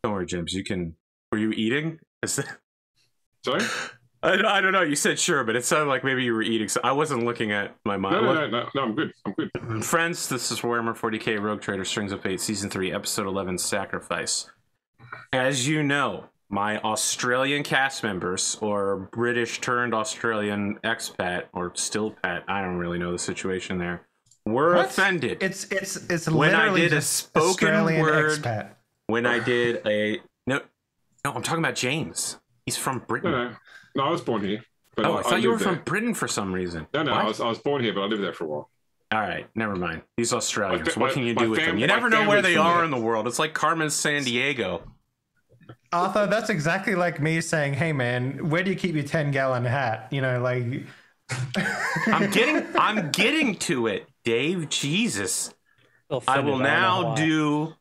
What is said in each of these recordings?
Don't worry, James. You can. Were you eating? Sorry? I don't know. You said sure, but it sounded like maybe you were eating. So I wasn't looking at my mind. No, I'm good. I'm good. Friends, this is Warhammer 40K Rogue Trader Strings of Fate, Season 3, Episode 11, Sacrifice. As you know, my Australian cast members, or British turned Australian expat, or still pet, I don't really know the situation there, were offended. It's when I literally did a just spoken Australian word. expat. When I did a no, I'm talking about James. He's from Britain. No, I was born here. But I thought you were there. from Britain for some reason. No, I was born here, but I lived there for a while. All right, never mind. These Australians, what can you my do with them? You never know where they are in the world. It's like Carmen San Diego. Arthur, that's exactly like me saying, "Hey, man, where do you keep your 10-gallon hat?" You know, like. I'm getting to it, Dave. Jesus. I will now do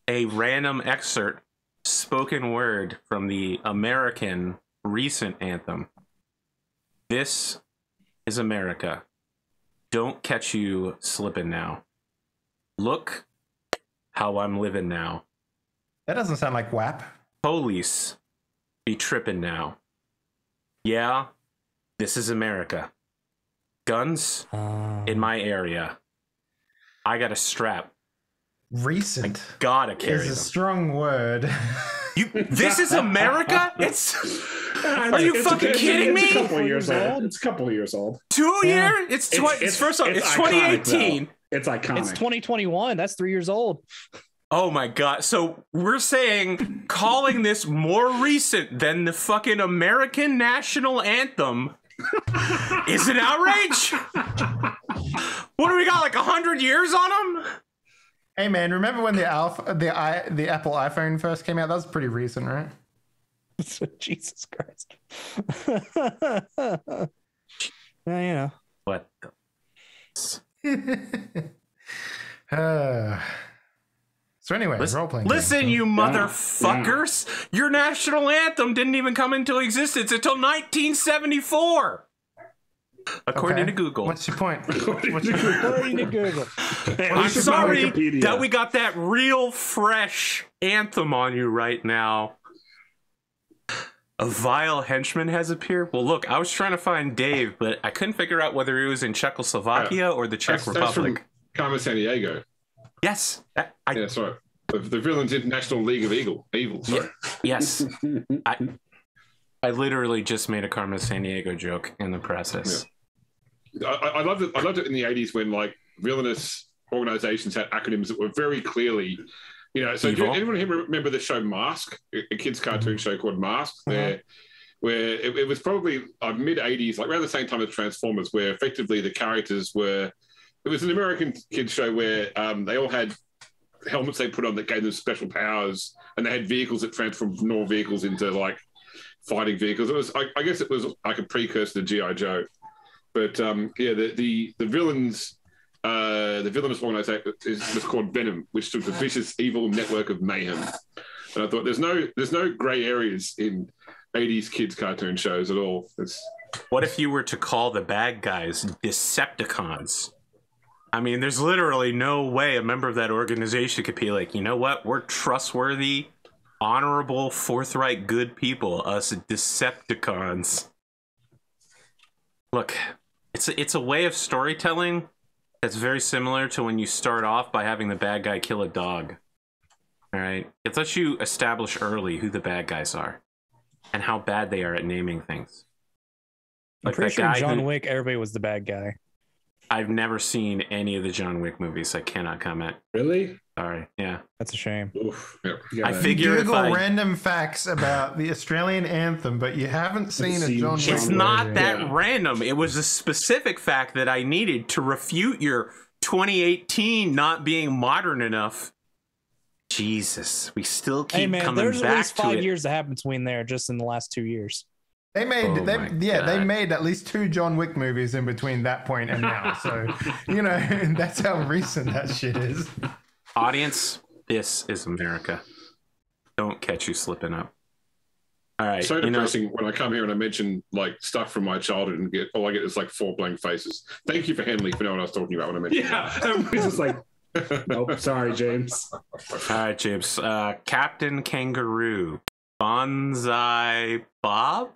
a random excerpt, spoken word from the American recent anthem. This is America. Don't catch you slipping now. Look how I'm living now. That doesn't sound like WAP. Police be tripping now. Yeah, this is America. Guns in my area. I got a strap. Recent. I gotta carry is a them. strong word. This is America? Are you fucking kidding me? It's a couple of years old. It's a couple of years old. 2 years? It's 2018. It's iconic. It's 2021. That's 3 years old. Oh my god. So we're saying calling this more recent than the fucking American national anthem is an outrage? What do we got, like 100 years on them? Hey man, remember when the Apple iPhone first came out? That was pretty recent, right? Jesus Christ. Yeah. What the... So anyway, role-playing. Listen, you motherfuckers! Yeah. Your national anthem didn't even come into existence until 1974! According to Google. What's your point? According to Google. I'm sorry that we got that real fresh anthem on you right now. A vile henchman has appeared? Well, look, I was trying to find Dave, but I couldn't figure out whether he was in Czechoslovakia or the Czech Republic. That's from Carmen San Diego. Yes. Yeah, sorry. The Villains International League of Evil. Sorry. Yes. I literally just made a Carmen San Diego joke in the process. Yeah. I loved it. I loved it in the 80s when like villainous organizations had acronyms that were very clearly, you know. So, do anyone here remember the show Mask, a kids' cartoon show called Mask, where it was probably mid 80s, like around the same time as Transformers, where effectively the characters were. It was an American kids show where they all had helmets they put on that gave them special powers, and they had vehicles that transformed from normal vehicles into like fighting vehicles. It was, I guess, it was like a precursor to G.I. Joe. But the villains, the villainous organization was called Venom, which stood for Vicious Evil Network of Mayhem. And I thought there's no gray areas in 80s kids cartoon shows at all. What if you were to call the bad guys Decepticons? I mean, there's literally no way a member of that organization could be like, you know what? We're trustworthy, honorable, forthright, good people. Us Decepticons. Look, it's a way of storytelling that's very similar to when you start off by having the bad guy kill a dog. All right? It lets you establish early who the bad guys are and how bad they are at naming things. Like I'm pretty sure John Wick, everybody was the bad guy. I've never seen any of the John Wick movies. I cannot comment. Really? Sorry. Yeah. That's a shame. Oof. Yeah. I figure Google random facts about the Australian anthem, but you haven't seen a John Wick. It's not that random. It was a specific fact that I needed to refute your 2018 not being modern enough. Jesus, we still keep coming back to it. There's at least 5 years that happened between there, just in the last 2 years. They made they made at least 2 John Wick movies in between that point and now. So, you know, that's how recent that shit is. Audience, this is America. Don't catch you slipping up. All right. So depressing when I come here and I mention like stuff from my childhood and all I get is like 4 blank faces. Thank you for Henley for knowing what I was talking about when I mentioned that. It's just like, Nope. Sorry, James. All right, James. Captain Kangaroo. Bonsai Bob?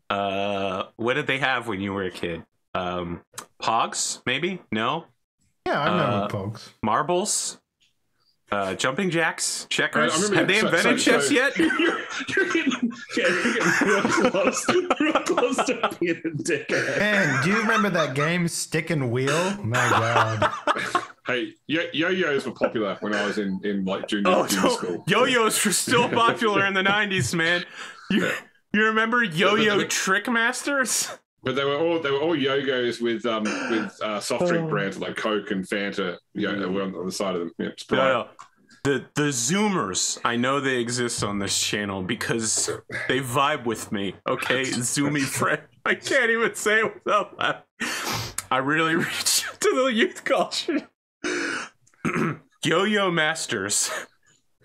What did they have when you were a kid? Pogs, maybe? No? Yeah, I remember Pogs. Marbles? Jumping jacks? Checkers? Have they invented chess yet? You're getting real close to being a dickhead. Man, do you remember that game Stick and Wheel? My God. Hey, yo-yos were popular when I was in like junior school. Yo-yos were still popular in the 90s, man. You remember Yo-Yo Trick Masters? But they were all yo-yos with soft drink brands like Coke and Fanta. Were on the side of them. Yeah, no. The Zoomers. I know they exist on this channel because they vibe with me. Okay, Zoomy friend. I can't even say it without laughing. I really reach to the youth culture. Yo-yo masters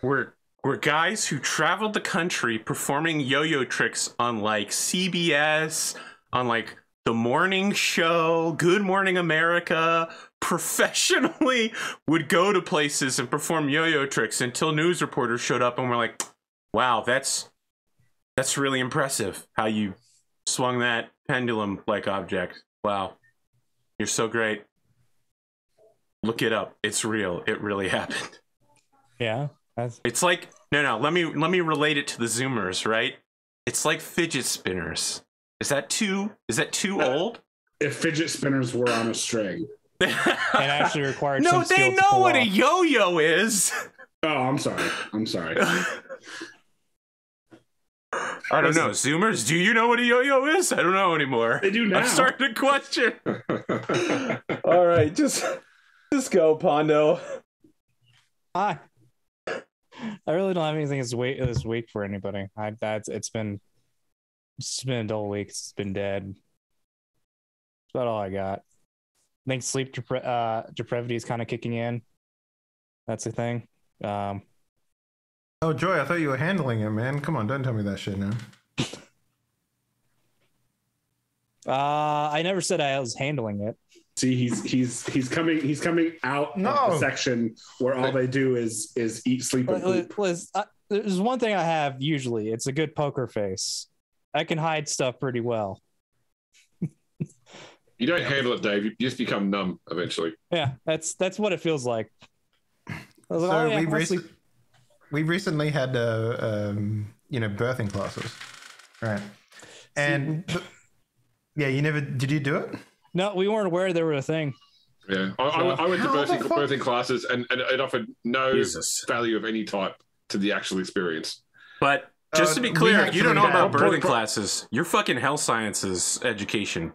were guys who traveled the country performing yo-yo tricks on like CBS, on like The Morning Show, Good Morning America. Professionally would go to places and perform yo-yo tricks until news reporters showed up and were like, wow, that's really impressive how you swung that pendulum-like object. Wow, you're so great. Look it up. It's real. It really happened. Yeah. It's like no. Let me relate it to the Zoomers, right? It's like fidget spinners. Is that too old? If fidget spinners were on a string. And actually required no, they know what a yo-yo is. Oh, I'm sorry. I don't know. Zoomers, do you know what a yo-yo is? I don't know anymore. They do now. I'm starting to question. All right, just go, Pondo. Hi. I really don't have anything this week for anybody. It's been a dull week. It's been dead. That's about all I got. I think sleep depravity is kind of kicking in. That's the thing. Oh, Joy, I thought you were handling it, man. Come on, don't tell me that shit now. I never said I was handling it. See, he's coming out of the section where all they do is eat, sleep, and poop. Liz, there's one thing I have usually. It's a good poker face. I can hide stuff pretty well. You don't handle it, Dave. You just become numb eventually. Yeah, that's what it feels like. We recently had birthing classes, right? And yeah, did you do it? No, we weren't aware they were a thing. Yeah, I went to birthing classes and it offered no value of any type to the actual experience. But just to be clear, if you don't know about birthing classes, your fucking health sciences education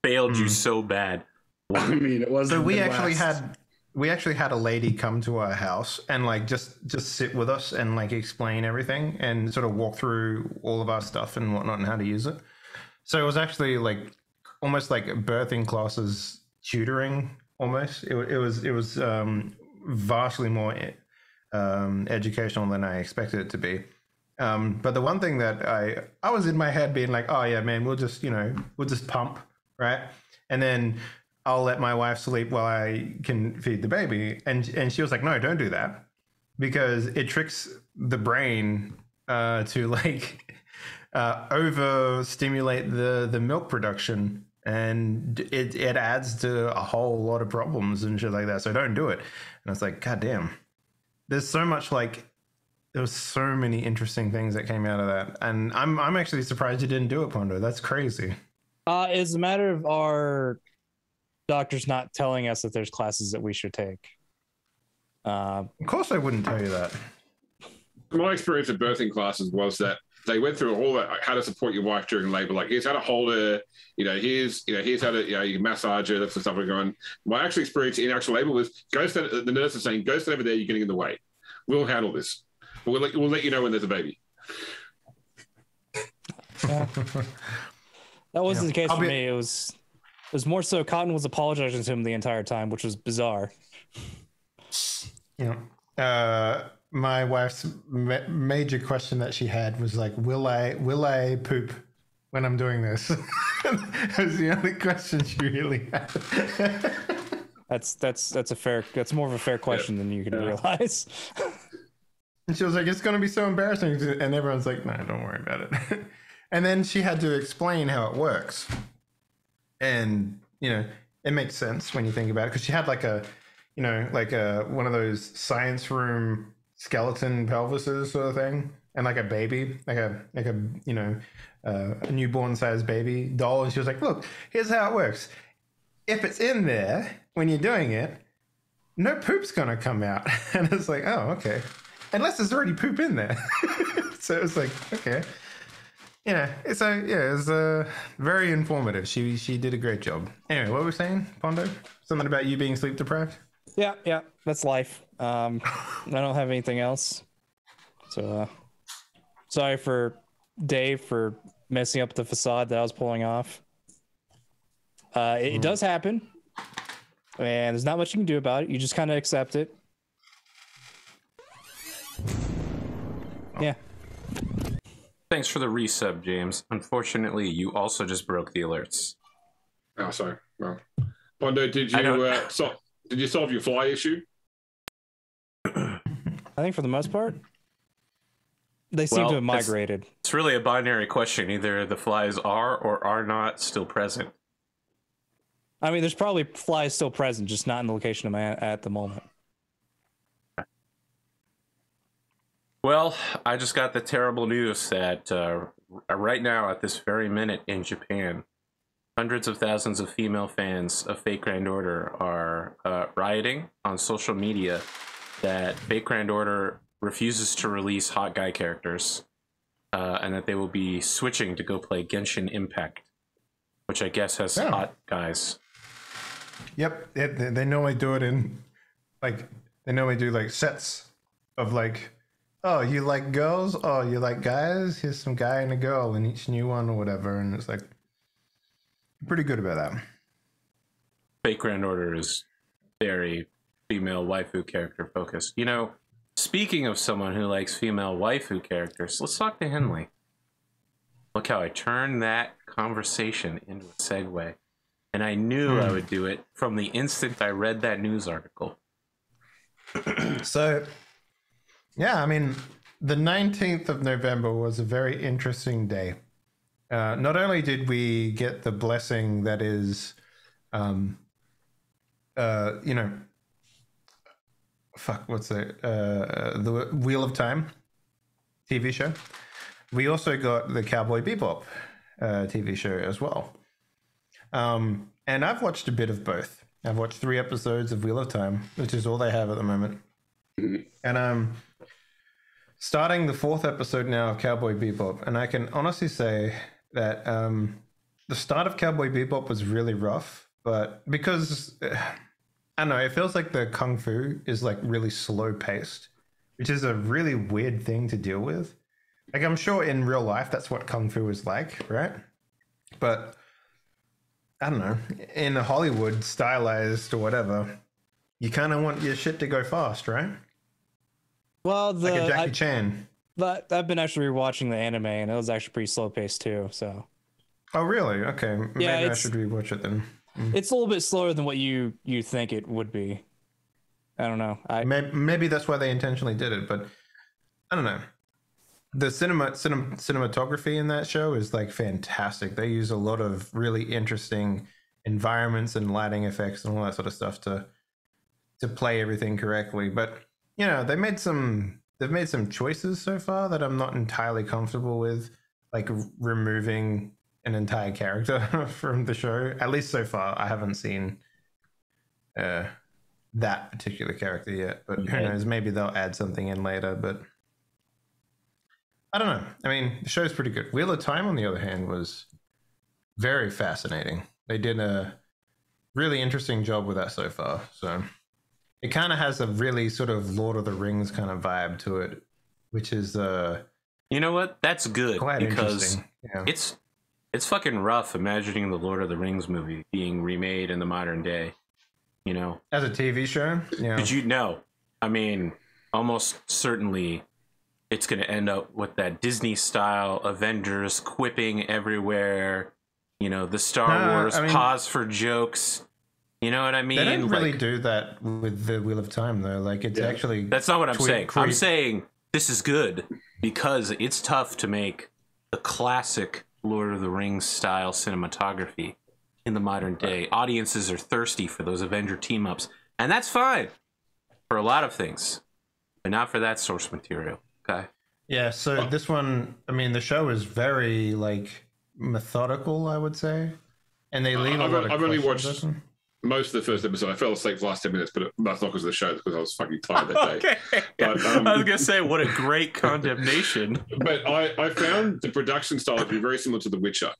failed you so bad. I mean, it wasn't. So we actually had a lady come to our house and like just sit with us and like explain everything and sort of walk through all of our stuff and whatnot and how to use it. So it was actually like almost like birthing classes tutoring almost. It was vastly more educational than I expected it to be. But the one thing that I was in my head being like, oh yeah, man, we'll just pump, right? And then I'll let my wife sleep while I can feed the baby. And she was like, no, don't do that, because it tricks the brain to like overstimulate the milk production, and it adds to a whole lot of problems and shit like that. So don't do it. And I was like, God damn, there's so much there was so many interesting things that came out of that. And I'm actually surprised you didn't do it, Pondo. That's crazy. It's a matter of our doctors not telling us that there's classes that we should take. Of course I wouldn't tell you that. My experience of birthing classes was that they went through all that, how to support your wife during labor. Like, here's how to hold her, here's how to, you can massage her, that's the stuff we're going. My actual experience in actual labor was the nurse is saying, go stand over there, you're getting in the way. We'll handle this. But we'll let you know when there's a baby. Yeah. That wasn't the case for me. It was more so Cotton was apologizing to him the entire time, which was bizarre. My wife's major question that she had was like, will I poop when I'm doing this? That was the only question she really had. That's more of a fair question than you can realize. And she was like, it's going to be so embarrassing. And everyone's like, no, don't worry about it. And then she had to explain how it works. And, you know, it makes sense when you think about it. Because she had like a, you know, like one of those science room skeleton pelvises sort of thing. And like a baby, like a you know, a newborn sized baby doll. And she was like, look, here's how it works. If it's in there when you're doing it, no poop's going to come out. And it's like, oh, okay. Unless there's already poop in there. So it was like, okay. Yeah, it's it was very informative. She did a great job. Anyway, what were we saying, Pondo? Something about you being sleep deprived? Yeah, that's life. I don't have anything else. So sorry for Dave for messing up the facade that I was pulling off. It does happen. And there's not much you can do about it. You just kind of accept it. Yeah. Thanks for the resub, James. Unfortunately, you also just broke the alerts. Oh, sorry. Well, Pondo, did you solve your fly issue? I think for the most part, they seem to have migrated. It's really a binary question. Either the flies are or are not still present. I mean, there's probably flies still present, just not in the location I'm at the moment. Well, I just got the terrible news that right now, at this very minute in Japan, hundreds of thousands of female fans of Fate Grand Order are rioting on social media that Fate Grand Order refuses to release hot guy characters and that they will be switching to go play Genshin Impact, which I guess has hot guys. Yep, they normally do it in, like, they normally do, like, sets of, like, oh, you like girls? Oh, you like guys? Here's some guy and a girl in each new one or whatever. And it's like, pretty good about that. Fate Grand Order is very female waifu character focused. You know, speaking of someone who likes female waifu characters, let's talk to Henley. Look how I turned that conversation into a segue. And I knew I would do it from the instant I read that news article. So, yeah, I mean, the 19th of November was a very interesting day. Not only did we get the blessing that is, you know, what's it? The Wheel of Time TV show. We also got the Cowboy Bebop TV show as well. And I've watched a bit of both. I've watched 3 episodes of Wheel of Time, which is all they have at the moment. And starting the 4th episode now of Cowboy Bebop, and I can honestly say that the start of Cowboy Bebop was really rough, but because I don't know, it feels like the kung fu is like really slow paced, which is a really weird thing to deal with. Like, I'm sure in real life that's what kung fu is like, right? But I don't know, in Hollywood, stylized or whatever, you kind of want your shit to go fast, right? Well, like a Jackie Chan. But I've been actually rewatching the anime, and it was actually pretty slow paced too. So. Oh really? Okay, maybe I should rewatch it then. It's a little bit slower than what you think it would be. I don't know. Maybe that's why they intentionally did it, but I don't know. The cinematography in that show is like fantastic. They use a lot of really interesting environments and lighting effects and all that sort of stuff to play everything correctly. But you know, they've made some choices so far that I'm not entirely comfortable with, like removing an entire character from the show. At least so far, I haven't seen that particular character yet. But who knows? Maybe they'll add something in later. But I don't know. I mean, the show's pretty good. Wheel of Time, on the other hand, was very fascinating. They did a really interesting job with that so far. So it kind of has a really sort of Lord of the Rings kind of vibe to it, which is you know what? That's good because yeah. It's fucking rough imagining the Lord of the Rings movie being remade in the modern day. You know, as a TV show. Yeah. Did you know? I mean, almost certainly it's going to end up with that Disney style Avengers quipping everywhere. You know, the Star Wars pause for jokes. You know what I mean? They don't really do that with the Wheel of Time, though. Like, it's actually... That's not what I'm saying. I'm saying this is good because it's tough to make the classic Lord of the Rings style cinematography in the modern day. Audiences are thirsty for those Avenger team-ups, and that's fine for a lot of things, but not for that source material, okay? Yeah, so this one, I mean, the show is very, like, methodical, I would say. And they leave a lot of I've only watched open. most of the first episode. I fell asleep for the last 10 minutes, but that's not because of the show, it's because I was fucking tired that day. Okay. But, I was going to say, what a great condemnation. But I found the production style to be very similar to The Witcher.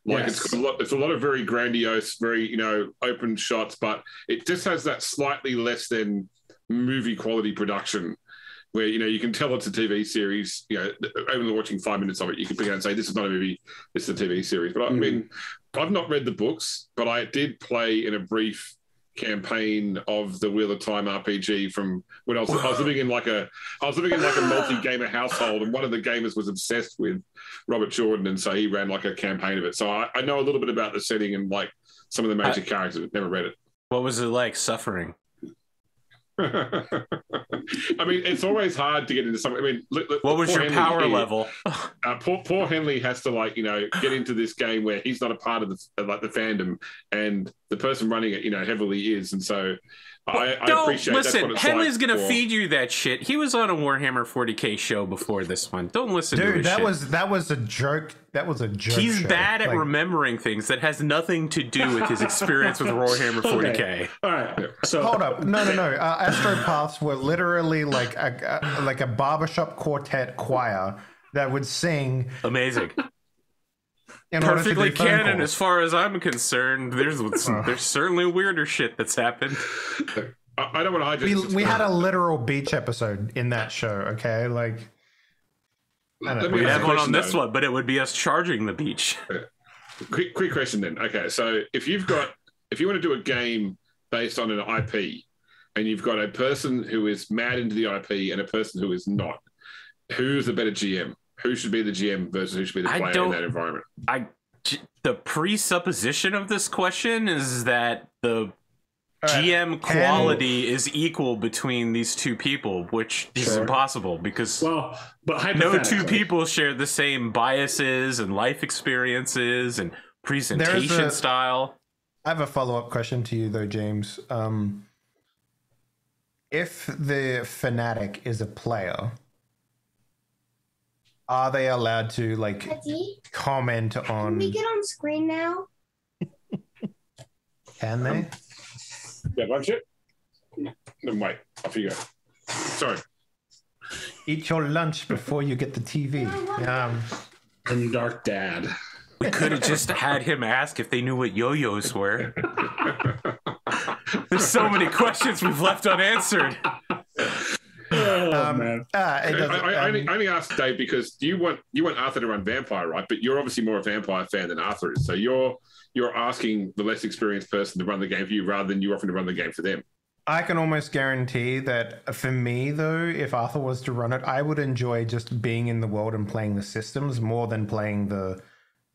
Like, it's a lot of very grandiose, very, open shots, but it just has that slightly less than movie quality production where, you can tell it's a TV series, only watching 5 minutes of it, you can pick it out and say, this is not a movie, this is a TV series. But I mean, I've not read the books, but I did play in a brief campaign of the Wheel of Time RPG from when I was living in like a multi-gamer household, and one of the gamers was obsessed with Robert Jordan, and so he ran like a campaign of it. So I know a little bit about the setting and like some of the major characters, but never read it. What was it like suffering? I mean, it's always hard to get into something. I mean, what was your power level? Poor Henley has to get into this game where he's not a part of the fandom, and the person running it, heavily is, and so I appreciate. Listen, that's what it's Henley's like gonna feed you that shit. He was on a Warhammer 40K show before this one. Don't listen to his shit. That was a joke. That was a joke. He's show. bad at remembering things that has nothing to do with his experience with Warhammer 40K. Okay. All right. So hold up. No. Astropaths were literally like a barbershop quartet choir that would sing. Amazing. Perfectly canon as far as I'm concerned. There's certainly weirder shit that's happened. I don't want to we had a literal beach episode in that show, okay? Like, we have one on this one, but it would be us charging the beach. Quick question then. Okay, so if you want to do a game based on an IP, and you've got a person who is mad into the IP and a person who is not, who's the better GM? Who should be the GM versus who should be the player in that environment? The presupposition of this question is that the GM quality is equal between these two people, which is impossible because no two people share the same biases and life experiences and presentation style. I have a follow-up question to you, though, James. If the fanatic is a player, are they allowed to comment on? Can we get on screen now? Can they? Yeah, bunch it. Then wait. Off you go. Sorry. Eat your lunch before you get the TV. And Dark Dad. We could have just had him ask if they knew what yo-yos were. There's so many questions we've left unanswered. Man. I only asked Dave because you want Arthur to run Vampire, right? But you're obviously more a Vampire fan than Arthur is. So you're asking the less experienced person to run the game for you rather than you offering to run the game for them. I can almost guarantee that for me, though, if Arthur was to run it, I would enjoy just being in the world and playing the systems more than playing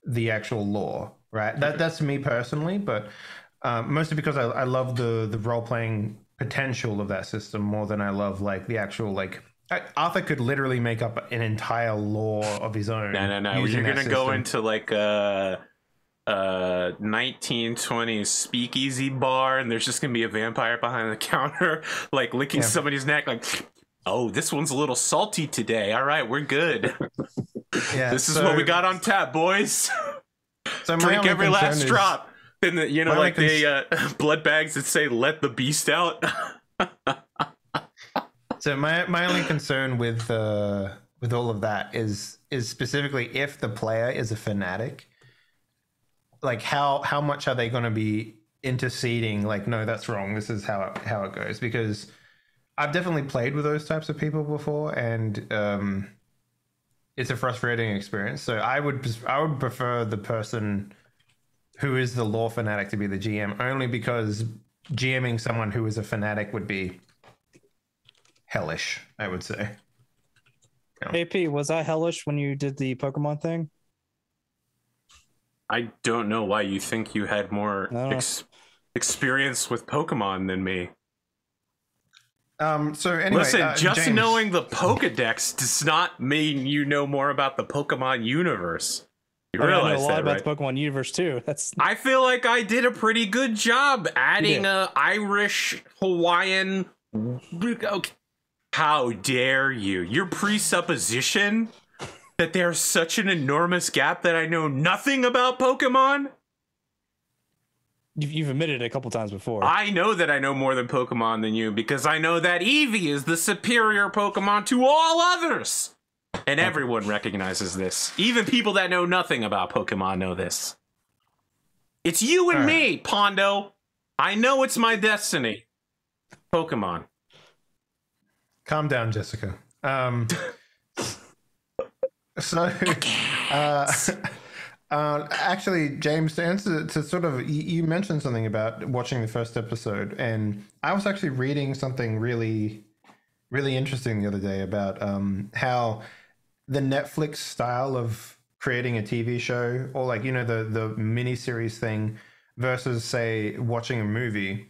the actual lore, right? That's me personally, but mostly because I love the role-playing potential of that system more than I love the actual Arthur could literally make up an entire lore of his own. No. You're gonna go into a 1920s speakeasy bar, and there's just gonna be a vampire behind the counter, licking somebody's neck, oh, this one's a little salty today. All right, we're good. This is what we got on tap, boys. So drink every last drop. And the blood bags that say "Let the beast out." So my only concern with all of that is specifically if the player is a fanatic, how much are they going to be interceding? No, that's wrong. This is how it goes. Because I've definitely played with those types of people before, and it's a frustrating experience. So I would prefer the person who is the lore fanatic to be the GM, only because GMing someone who is a fanatic would be hellish, I would say. AP, was I hellish when you did the Pokemon thing? I don't know why you think you had more experience with Pokemon than me. So anyway, listen, just James, knowing the Pokedex does not mean you know more about the Pokemon universe. You realize I know a lot about right? the Pokemon universe too. I feel like I did a pretty good job adding a Irish, Hawaiian. How dare you? Your presupposition that there's such an enormous gap that I know nothing about Pokemon? You've admitted it a couple times before. I know that I know more than Pokemon than you because I know that Eevee is the superior Pokemon to all others. And everyone recognizes this. Even people that know nothing about Pokemon know this. It's you and me, Pondo. I know it's my destiny. Pokemon. Calm down, Jessica. Actually, James, to answer to sort of, you mentioned something about watching the first episode, and I was actually reading something really, really interesting the other day about how the Netflix style of creating a TV show, or like, you know, the miniseries thing versus, say, watching a movie,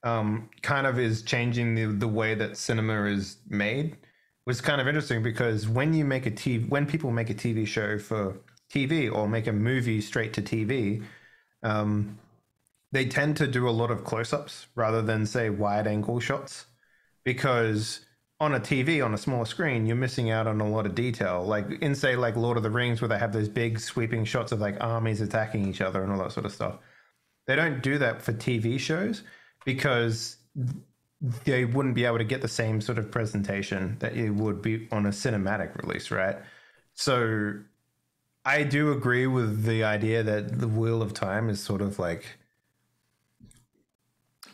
kind of is changing the way that cinema is made. Was kind of interesting because when people make a TV show for TV or make a movie straight to TV, they tend to do a lot of close-ups rather than, say, wide-angle shots, because on a TV, on a smaller screen, you're missing out on a lot of detail. Like in, say, like Lord of the Rings, where they have those big sweeping shots of like armies attacking each other and all that sort of stuff. They don't do that for TV shows because they wouldn't be able to get the same sort of presentation that it would be on a cinematic release, right? So I do agree with the idea that the Wheel of Time is sort of like,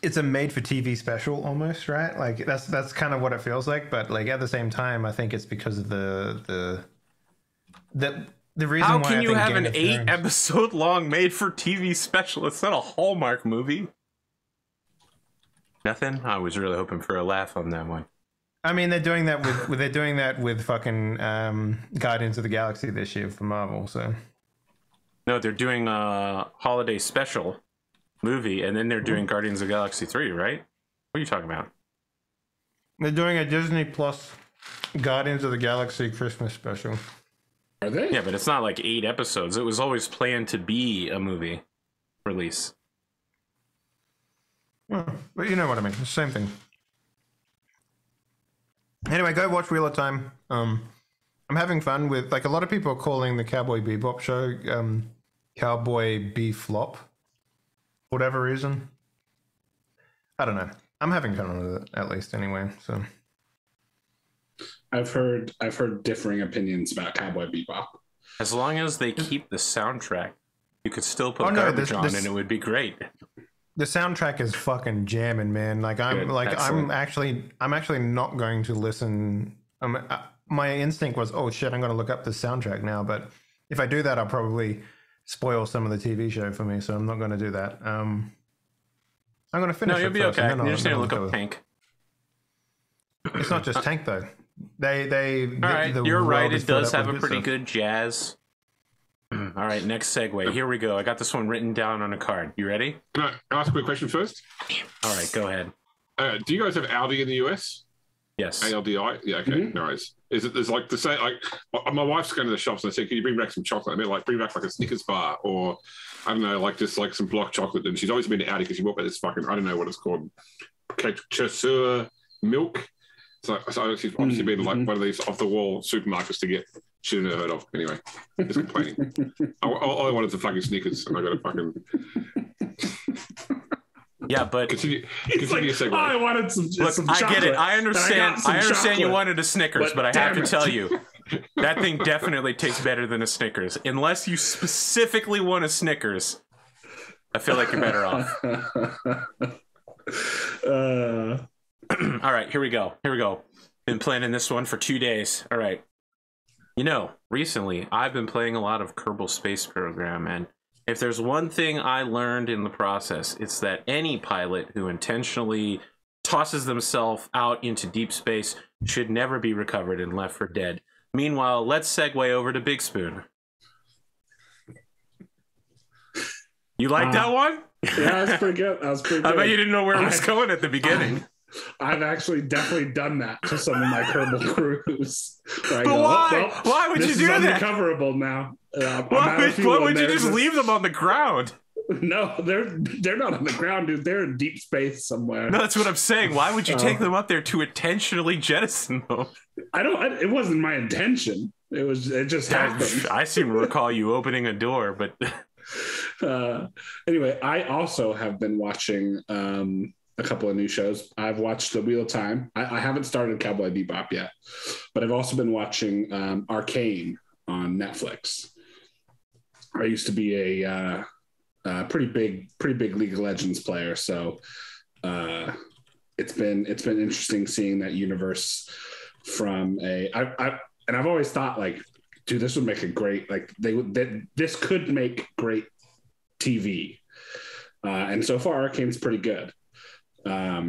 it's a made-for-TV special almost, right? Like that's kind of what it feels like. But like at the same time, I think it's because of the reason. How why can I you think have Game an of Thrones- 8-episode-long made-for-TV special? It's not a Hallmark movie. Nothing. I was really hoping for a laugh on that one. I mean, they're doing that with fucking Guardians of the Galaxy this year for Marvel. So no, they're doing a holiday special movie, and then they're doing Guardians of the Galaxy 3, right? What are you talking about? they're doing a Disney Plus Guardians of the Galaxy Christmas special. Are they? Yeah, but it's not like 8 episodes. It was always planned to be a movie release. Well, but you know what I mean. It's the same thing. Anyway, go watch Wheel of Time. I'm having fun with, like, a lot of people are calling the Cowboy Bebop show Cowboy B-Flop. For whatever reason. I don't know. I'm having fun with it, at least, anyway. So I've heard differing opinions about Cowboy Bebop. As long as they keep the soundtrack, you could still put garbage on, and it would be great. The soundtrack is fucking jamming, man. Like I'm actually not going to listen. My instinct was, oh shit, I'm going to look up the soundtrack now. But if I do that, I'll probably spoil some of the TV show for me. So I'm not going to do that. I'm going to finish. No, you'll be okay. You just need to look up Tank. It's not just Tank though. They. All right, you're right. It does have a pretty good jazz. All right, next segue. Here we go. I got this one written down on a card. You ready? Can I ask a quick question first? All right, go ahead. Do you guys have Aldi in the US? Yes. ALDI? Yeah, okay. No worries. There's like the same, like, my wife's going to the shops and I said, can you bring back some chocolate? I mean, like, bring back like a Snickers bar or, I don't know, like just like some block chocolate. And she's always been to Aldi because she bought this fucking, I don't know what it's called, Chasseur milk. So she's obviously been like one of these off-the-wall supermarkets to get shit I've never heard of. Anyway, just complaining. All I wanted was fucking Snickers, and I got a fucking. Yeah, but continue Like, your segue. I wanted some. Look, some I chocolate, get it. I understand. I understand you wanted a Snickers, but I have to tell you, that thing definitely tastes better than a Snickers. Unless you specifically want a Snickers, I feel like you're better off. All right, here we go. Been planning this one for 2 days. All right. You know, recently I've been playing a lot of Kerbal Space Program, and if there's one thing I learned in the process, it's that any pilot who intentionally tosses themselves out into deep space should never be recovered and left for dead. Meanwhile, let's segue over to Big Spoon. You like that one? Yeah, that was pretty good. That was pretty good. I bet you didn't know where it was going at the beginning. I've actually definitely done that to some of my Kerbal crews. But why? Why would you do that? This is unrecoverable now. Why would you just leave them on the ground? No, they're not on the ground, dude. They're in deep space somewhere. No, that's what I'm saying. Why would you take them up there to intentionally jettison them? It wasn't my intention. It just happened. I seem to recall you opening a door, but anyway, I also have been watching a couple of new shows. I've watched The Wheel of Time. I haven't started Cowboy Bebop yet, but I've also been watching Arcane on Netflix. I used to be a pretty big League of Legends player, so it's been interesting seeing that universe from I've always thought, like, dude, this would make a great, like, this could make great TV, and so far Arcane's pretty good. Let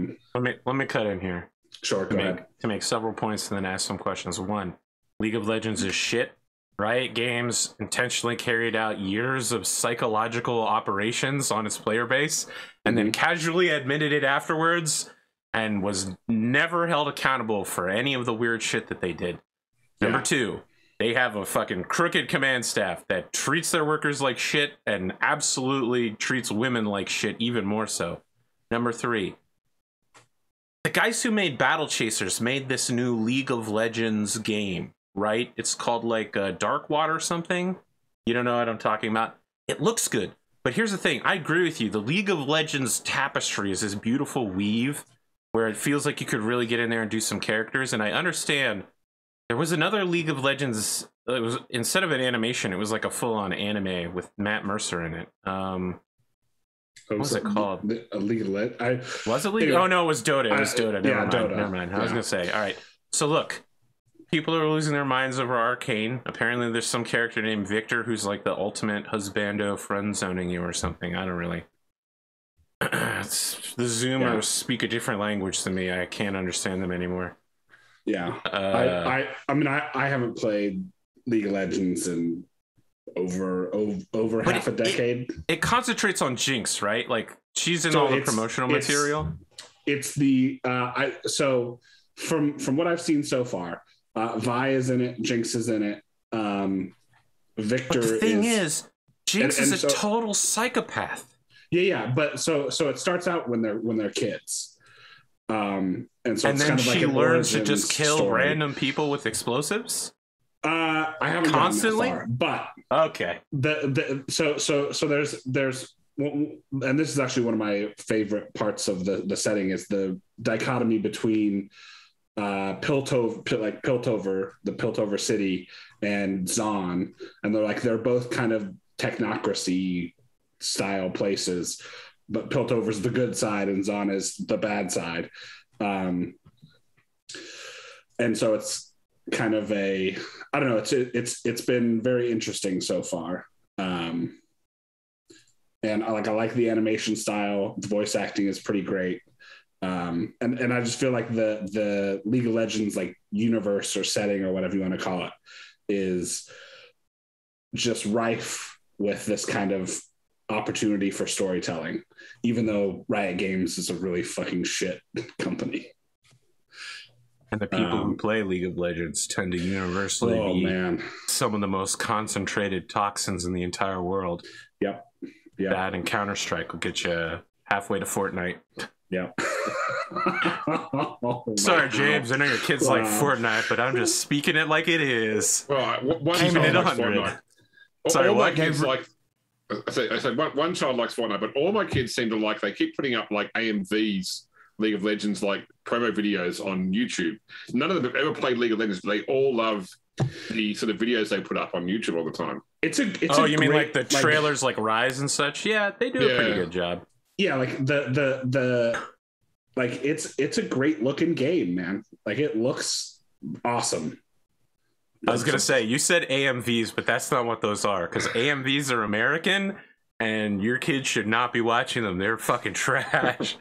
me cut in here. Sure, go ahead. To make several points and then ask some questions. One, League of Legends is shit. Riot Games intentionally carried out years of psychological operations on its player base and then casually admitted it afterwards and was never held accountable for any of the weird shit that they did. Number two, they have a fucking crooked command staff that treats their workers like shit and absolutely treats women like shit even more so. Number three, the guys who made Battle Chasers made this new League of Legends game, right? It's called like Dark Water or something. You don't know what I'm talking about? It looks good. But here's the thing. I agree with you. The League of Legends tapestry is this beautiful weave where it feels like you could really get in there and do some characters. And I understand there was another League of Legends. It was, instead of an animation, it was like a full-on anime with Matt Mercer in it. What was it called? A League of Legends. Was it League? Anyway, oh no, it was Dota. It was Dota. Dota. Never mind. I was gonna say. All right. So look, people are losing their minds over Arcane. Apparently, there's some character named Victor who's like the ultimate husbando friend zoning you or something. I don't really. The Zoomers speak a different language than me. I can't understand them anymore. Yeah. I mean, I haven't played League of Legends in over half a decade. It concentrates on Jinx, right? Like she's in all the promotional material. It's the so from what I've seen so far, Vi is in it, Jinx is in it. Victor. But the thing is Jinx is a total psychopath. Yeah, but so it starts out when they're kids. And so it's then kind of like she learns to just kill random people with explosives. I haven't constantly, gone that far, but okay. So there's and this is actually one of my favorite parts of the setting is the dichotomy between Piltover, the Piltover city, and Zon, and they're both kind of technocracy style places, but Piltover's the good side and Zon is the bad side, and so it's kind of I don't know, it's been very interesting so far, and I like the animation style. The voice acting is pretty great, and I just feel like the League of Legends like universe or setting or whatever you want to call it is just rife with this kind of opportunity for storytelling, even though Riot Games is a really fucking shit company. And the people who play League of Legends tend to universally be some of the most concentrated toxins in the entire world. Yep. That and Counter-Strike will get you halfway to Fortnite. Yep. Sorry, James. I know your kids like Fortnite, but I'm just speaking it like it is. Right. One Keeping it 100. Sorry, what? Kids like, I said one child likes Fortnite, but all my kids seem to like, they keep putting up like AMVs, League of Legends, like promo videos on YouTube. None of them have ever played League of Legends, but they all love the sort of videos they put up on YouTube all the time. You mean like the trailers like Rise and such? Yeah, they do a pretty good job. Yeah, like the like it's a great looking game, man. Like it looks awesome. I was gonna say, you said AMVs, but that's not what those are, because AMVs are American and your kids should not be watching them. They're fucking trash.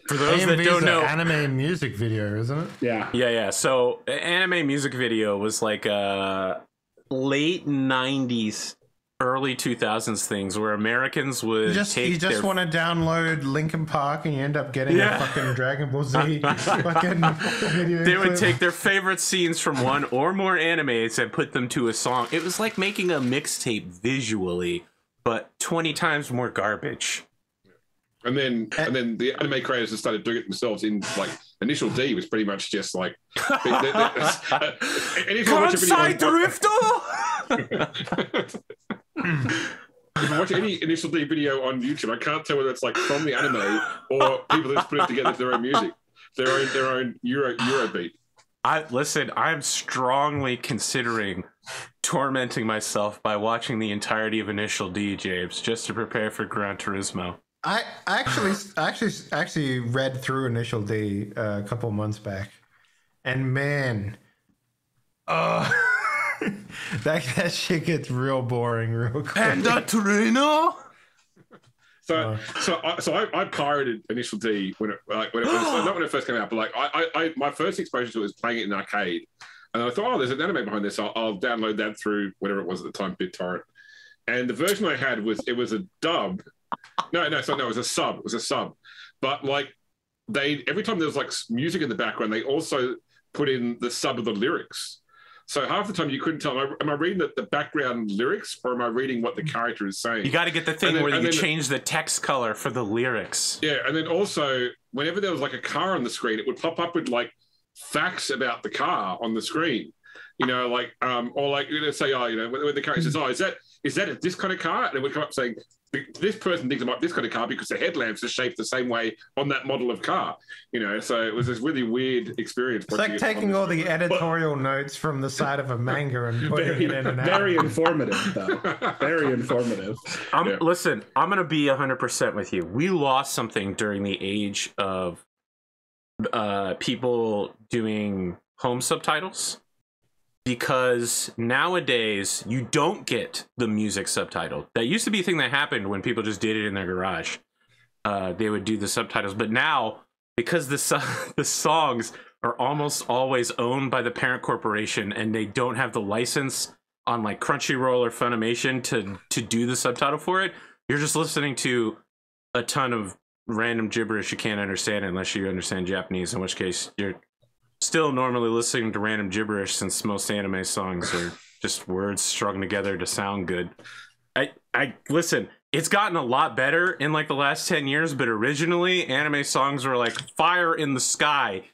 For those AMV's that don't know, anime music video, isn't it? Yeah. So anime music video was like a late 90s early 2000s things where Americans would you just want to download Linkin Park and you end up getting a fucking Dragon Ball Z fucking video. They would take their favorite scenes from one or more animes and put them to a song. It was like making a mixtape visually, but 20 times more garbage. And then the anime creators have started doing it themselves. In like Initial D was pretty much just like Kansai Drifter. If you watch any Initial D video on YouTube, I can't tell whether it's like from the anime or people that just put it together for their own music, their own Eurobeat. I'm strongly considering tormenting myself by watching the entirety of Initial D, James, just to prepare for Gran Turismo. I actually read through Initial D a couple months back, and man, that shit gets real boring real quick. Androchiron. So I pirated Initial D when it was not when it first came out, but like I my first exposure to it was playing it in an arcade, and I thought, there's an anime behind this. I'll download that through whatever it was at the time, BitTorrent. And the version I had was a dub. No, it was a sub. It was a sub. But like every time there was like music in the background, they also put in the sub of the lyrics. So half the time you couldn't tell, am I reading the background lyrics or am I reading what the character is saying? You got to get the thing where you change the text color for the lyrics. Yeah, and then also whenever there was like a car on the screen, it would pop up with like facts about the car on the screen. You know, like or like say, when the character says, is that this kind of car? And it would come up saying, this person thinks about this kind of car because the headlamps are shaped the same way on that model of car. You know, so it was this really weird experience. It's like taking all the editorial notes from the side of a manga and putting it in an album. Very informative, though. Very informative. Listen, I'm going to be 100% with you. We lost something during the age of people doing home subtitles. Because nowadays, you don't get the music subtitle. That used to be a thing that happened when people just did it in their garage. They would do the subtitles. But now, because the songs are almost always owned by the parent corporation and they don't have the license on like Crunchyroll or Funimation to do the subtitle for it, you're just listening to a ton of random gibberish you can't understand unless you understand Japanese, in which case you're still normally listening to random gibberish, since most anime songs are just words strung together to sound good. I listen, it's gotten a lot better in like the last 10 years, but originally anime songs were like fire in the sky,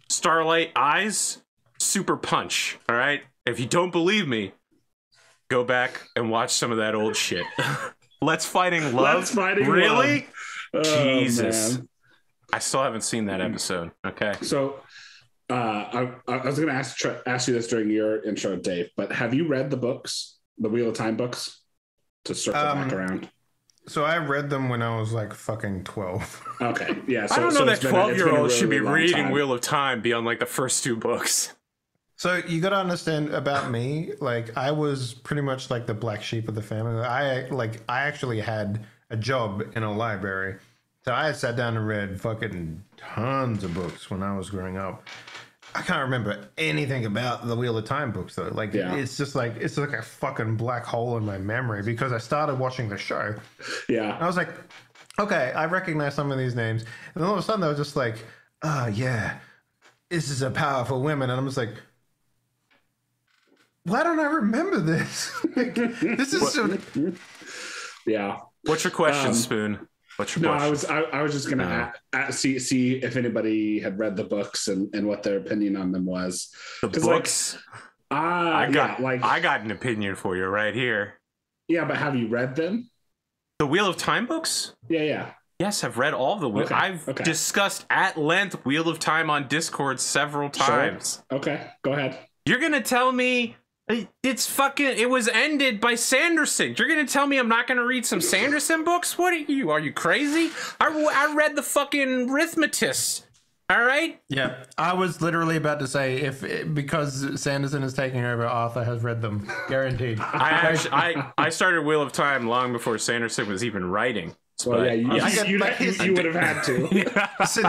starlight eyes, super punch. All right, if you don't believe me, go back and watch some of that old shit. Let's Fighting Love. Let's Fighting really? Love. Jesus. Man. I still haven't seen that episode. Okay. So I was going to ask you this during your intro, Dave, but have you read the books, the Wheel of Time books, to circle back around? So I read them when I was like fucking 12. Okay, yeah. So, I don't know that 12-year-olds should be reading time. Wheel of Time beyond like the first 2 books. So you got to understand about me, like I was pretty much like the black sheep of the family. I actually had a job in a library. So I sat down and read fucking tons of books when I was growing up. I can't remember anything about the Wheel of Time books though. Like it's like a fucking black hole in my memory because I started watching the show. Yeah. And I was like, okay, I recognize some of these names. And all of a sudden I was just like, oh yeah, this is a powerful woman. And I'm just like, why don't I remember this? Like, this is so... Yeah. What's your question, Spoon? No, I was just gonna see if anybody had read the books and what their opinion on them was. The books? I got an opinion for you right here. Yeah, but have you read them? The Wheel of Time books? Yeah. Yes, I've read all the Wheel. Okay. I've discussed at length Wheel of Time on Discord several times. Sure. Okay, go ahead. You're gonna tell me it was ended by Sanderson. You're gonna tell me I'm not gonna read some Sanderson books? What are you crazy? I read the fucking Arithmetist. All right. Yeah, I was literally about to say because Sanderson is taking over, Arthur has read them, guaranteed. I started Wheel of Time long before Sanderson was even writing. Well, yeah, you would have had to. So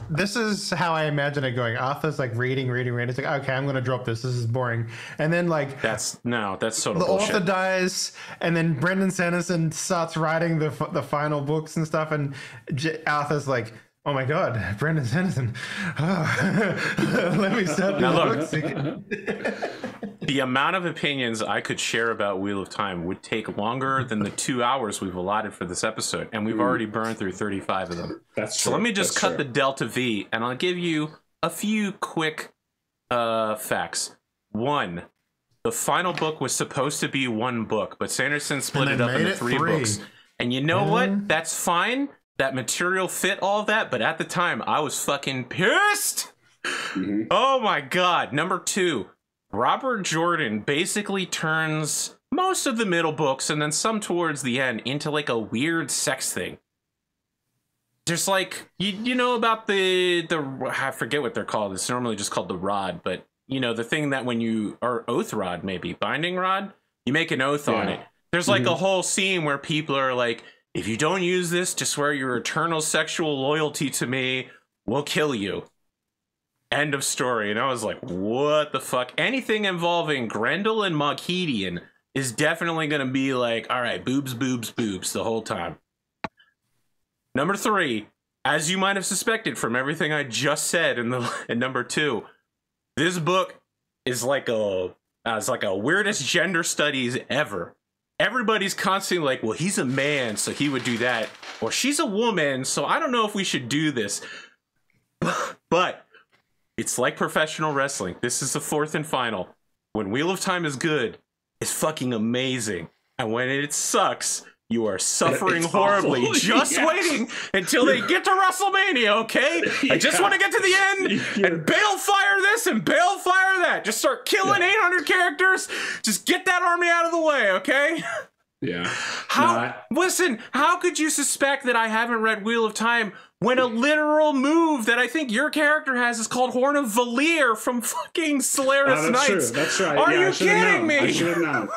this is how I imagine it going. Arthur's like reading. It's like, okay, I'm gonna drop this. This is boring. And then like that's total the bullshit. author dies, and then Brendan Sanderson starts writing the final books and stuff, and Arthur's like, oh my god, Brendan Sanderson. Oh, let me start these books again. The amount of opinions I could share about Wheel of Time would take longer than the 2 hours we've allotted for this episode, and we've already burned through 35 of them. That's true. So let me just cut the delta V, and I'll give you a few quick facts. 1, the final book was supposed to be 1 book, but Sanderson split it up into 3 books. And you know what? That's fine. That material fit all of that, but at the time, I was fucking pissed. Oh my god. Number 2. Robert Jordan basically turns most of the middle books and then some towards the end into like a weird sex thing. There's like, you know about the I forget what they're called. It's normally just called the rod, but you know, the thing that when you, or oath rod maybe, binding rod, you make an oath on it. There's like a whole scene where people are like, if you don't use this to swear your eternal sexual loyalty to me, we'll kill you. End of story. And I was like, what the fuck? Anything involving Grendel and Moghedian is definitely going to be like, all right, boobs, boobs, boobs the whole time. Number 3, as you might have suspected from everything I just said in number 2, this book is like a weirdest gender studies ever. Everybody's constantly like, well, he's a man, so he would do that. Or she's a woman, so I don't know if we should do this. But it's like professional wrestling. This is the 4th and final. When Wheel of Time is good, it's fucking amazing. And when it sucks, you are suffering horribly. Just waiting until they get to WrestleMania, okay? I just want to get to the end and bail fire this and bail fire that. Just start killing 800 characters. Just get that army out of the way, okay? Yeah. Listen, how could you suspect that I haven't read Wheel of Time when a literal move that I think your character has is called Horn of Valir from fucking Solaris Knights? True. That's right. Are you kidding me? I should have known.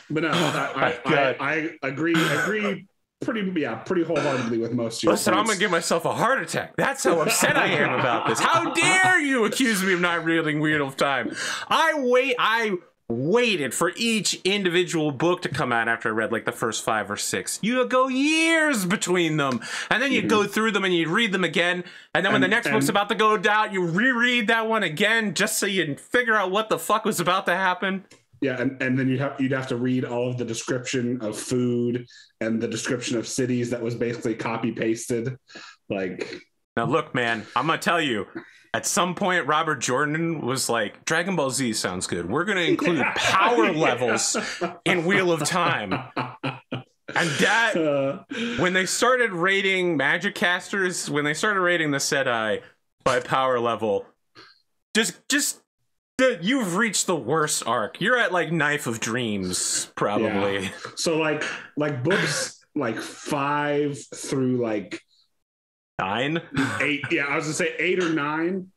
But no, I agree pretty wholeheartedly with most of your Listen, points. I'm gonna give myself a heart attack. That's how upset I am about this. How dare you accuse me of not reading Wheel of Time? I waited for each individual book to come out after I read like the first 5 or 6. You go years between them, and then you go through them and you read them again, and then when the next book's about to go down, you reread that one again just so you figure out what the fuck was about to happen. Yeah, and then you'd have to read all of the description of food and the description of cities that was basically copy pasted. Like, now look, man, I'm gonna tell you. At some point, Robert Jordan was like, Dragon Ball Z sounds good. We're going to include power levels in Wheel of Time. And that, when they started rating Magic Casters, when they started rating the Sedai by power level, you've reached the worst arc. You're at like Knife of Dreams, probably. Yeah. So like books like 5 through like 9, 8. Yeah, I was gonna say 8 or 9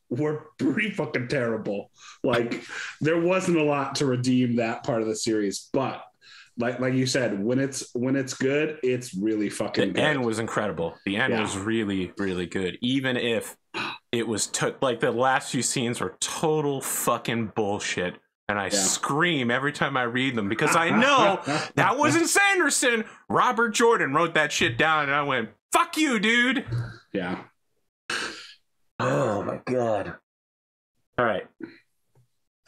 were pretty fucking terrible. Like there wasn't a lot to redeem that part of the series, but like you said, when it's good, it's really fucking good. The end was incredible. The end was really, really good. Even if it was like the last few scenes were total fucking bullshit. And I scream every time I read them because I know that wasn't Sanderson. Robert Jordan wrote that shit down and I went, fuck you, dude. Yeah. Oh my god. All right.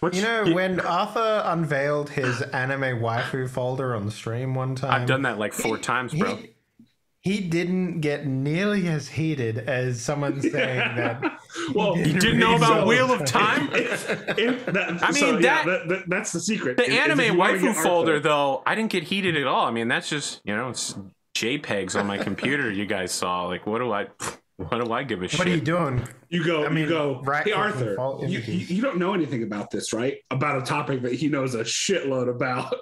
When Arthur unveiled his anime waifu folder on the stream one time, I've done that like 4 times, bro. He didn't get nearly as heated as someone saying that. Well, you didn't know about Wheel of Time? That's the secret. The anime waifu folder, though, I didn't get heated at all. I mean, that's just, it's JPEGs on my computer you guys saw. Like, what do I give a shit? What are you doing? You go, right, hey, Arthur, you don't know anything about this, right? About a topic that he knows a shitload about.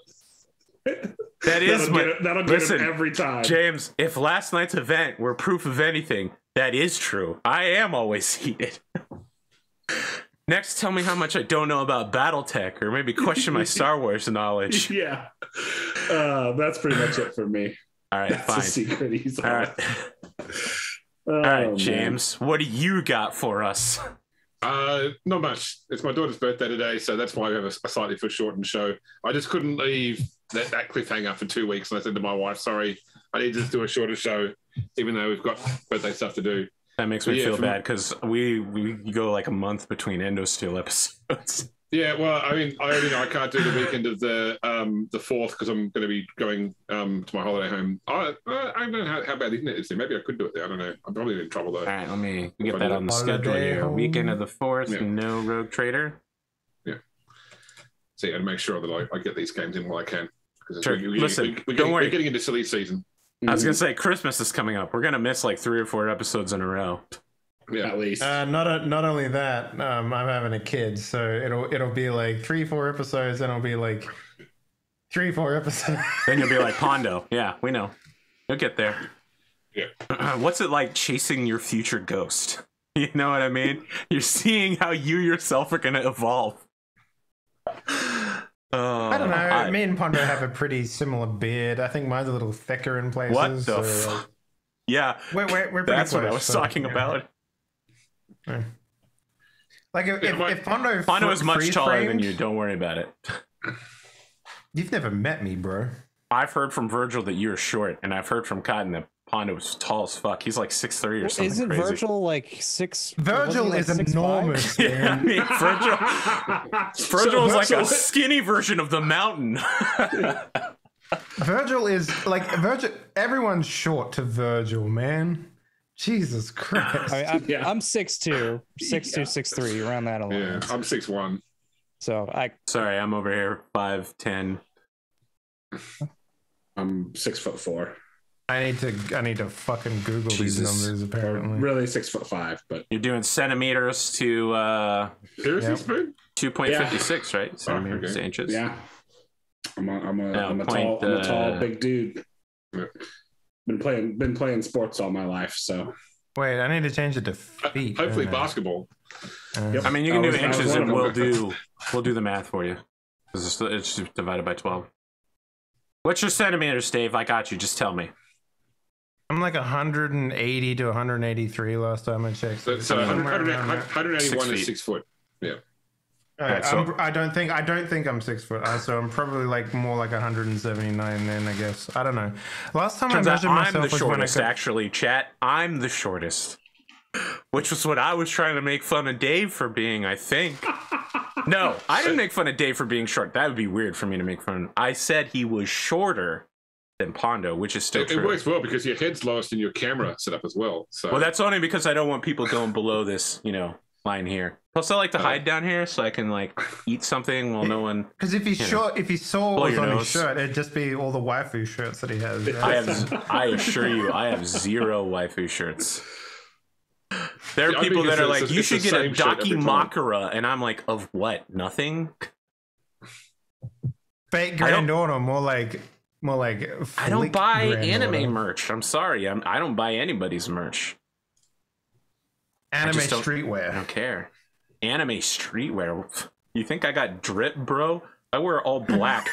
That'll get him every time. James, if last night's event were proof of anything, that is true. I am always heated. Next, tell me how much I don't know about BattleTech, or maybe question my Star Wars knowledge. Yeah. That's pretty much it for me. All right, That's fine. a secret he's All right. All right, James, what do you got for us? Not much. It's my daughter's birthday today, so that's why we have a slightly foreshortened show. I just couldn't leave that cliffhanger for 2 weeks, and I said to my wife, sorry, I need to do a shorter show, even though we've got birthday stuff to do. That makes me feel bad because we go like a month between Endosteel episodes. Yeah, well, I mean, I already know I can't do the weekend of the 4th because I'm going to be going to my holiday home. I don't know how bad the internet is there. Maybe I could do it there. I don't know. I'm probably in trouble though. All right, let me get that on the schedule here. Weekend of the 4th, no Rogue Trader. Yeah. See, and make sure that I get these games in while I can. Sure. Listen, don't worry. We're getting into silly season. I was going to say, Christmas is coming up. We're going to miss like 3 or 4 episodes in a row. Yeah, at least. Not only that, I'm having a kid, so it'll be like 3-4 episodes, and it'll be like 3-4 episodes. Then you'll be like Pondo. Yeah, we know. You'll get there. Yeah. What's it like chasing your future ghost? You know what I mean? You're seeing how you yourself are going to evolve. I don't know. Me and Pondo have a pretty similar beard. I think mine's a little thicker in places. What the fuck? Yeah, we're pretty that's close, what I was talking about. Yeah. Like if Pondo is much taller than you. Don't worry about it. You've never met me, bro. I've heard from Virgil that you're short, and I've heard from Cotton that Pondo is tall as fuck. He's like 6'3" or something. Isn't crazy. Virgil like 6? Virgil is enormous. Yeah, I mean, Virgil is like a skinny version of the Mountain. Virgil is like everyone's short to Virgil, man. Jesus Christ. I'm 6'2", 6'3", around that alone. Yeah, I'm 6'1". So Sorry, I'm over here 5'10". I'm 6'4". I need to fucking Google these numbers. Apparently, really 6'5", but you're doing centimeters to Heresy spoon? 2.56, right? Centimeters to inches. Yeah, I'm a tall big dude. Yeah. Been playing sports all my life, so. Wait, I need to change it to feet. Hopefully basketball. I mean, you can do inches, and we'll do the math for you. It's just divided by 12. What's your centimeters, Dave? I got you. Just tell me. I'm like 180 to 183 last time I checked. So 181 is 6 foot. Yeah. Right, I don't think I'm 6 foot, so I'm probably like more like 179 then, I guess. I don't know. Last time I measured myself, I'm the shortest, actually, chat. I'm the shortest, which was what I was trying to make fun of Dave for being, I think. No, I didn't make fun of Dave for being short. That would be weird for me to make fun of. I said he was shorter than Pondo, which is still true. It works well because your head's lowest in your camera setup as well. So. Well, that's only because I don't want people going below this, line here. Plus, I like to hide down here so I can like eat something while no one. Because if he's short, if he saw was on his shirt, it'd just be all the waifu shirts that he has. Right? I assure you, I have 0 waifu shirts. There are people that are like, you should get a Daki Makara, and I'm like, of what? Nothing. Fake granddaughter, more like. I don't buy anime merch. I'm sorry, I don't buy anybody's merch. Anime streetwear. I don't care. Anime streetwear. You think I got drip, bro? I wear all black.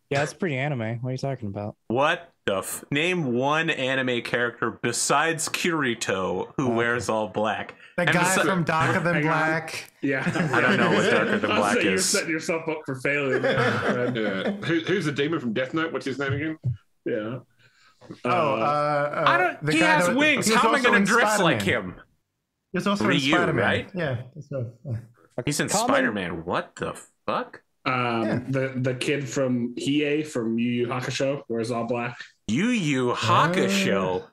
Yeah, that's pretty anime. What are you talking about? What the name one anime character besides Kirito who wears all black. The guy from Darker Than Black. Yeah. I don't know what Darker Than Black is. You're setting yourself up for failure. Yeah. Who's the demon from Death Note? What's his name again? Yeah. I don't. He has wings. How am I going to dress like him? He's also in Spider-Man, right? Yeah. He's in Spider-Man. What the fuck? The kid from Hiei from Yu Yu Hakusho wears all black. Yu Yu Hakusho.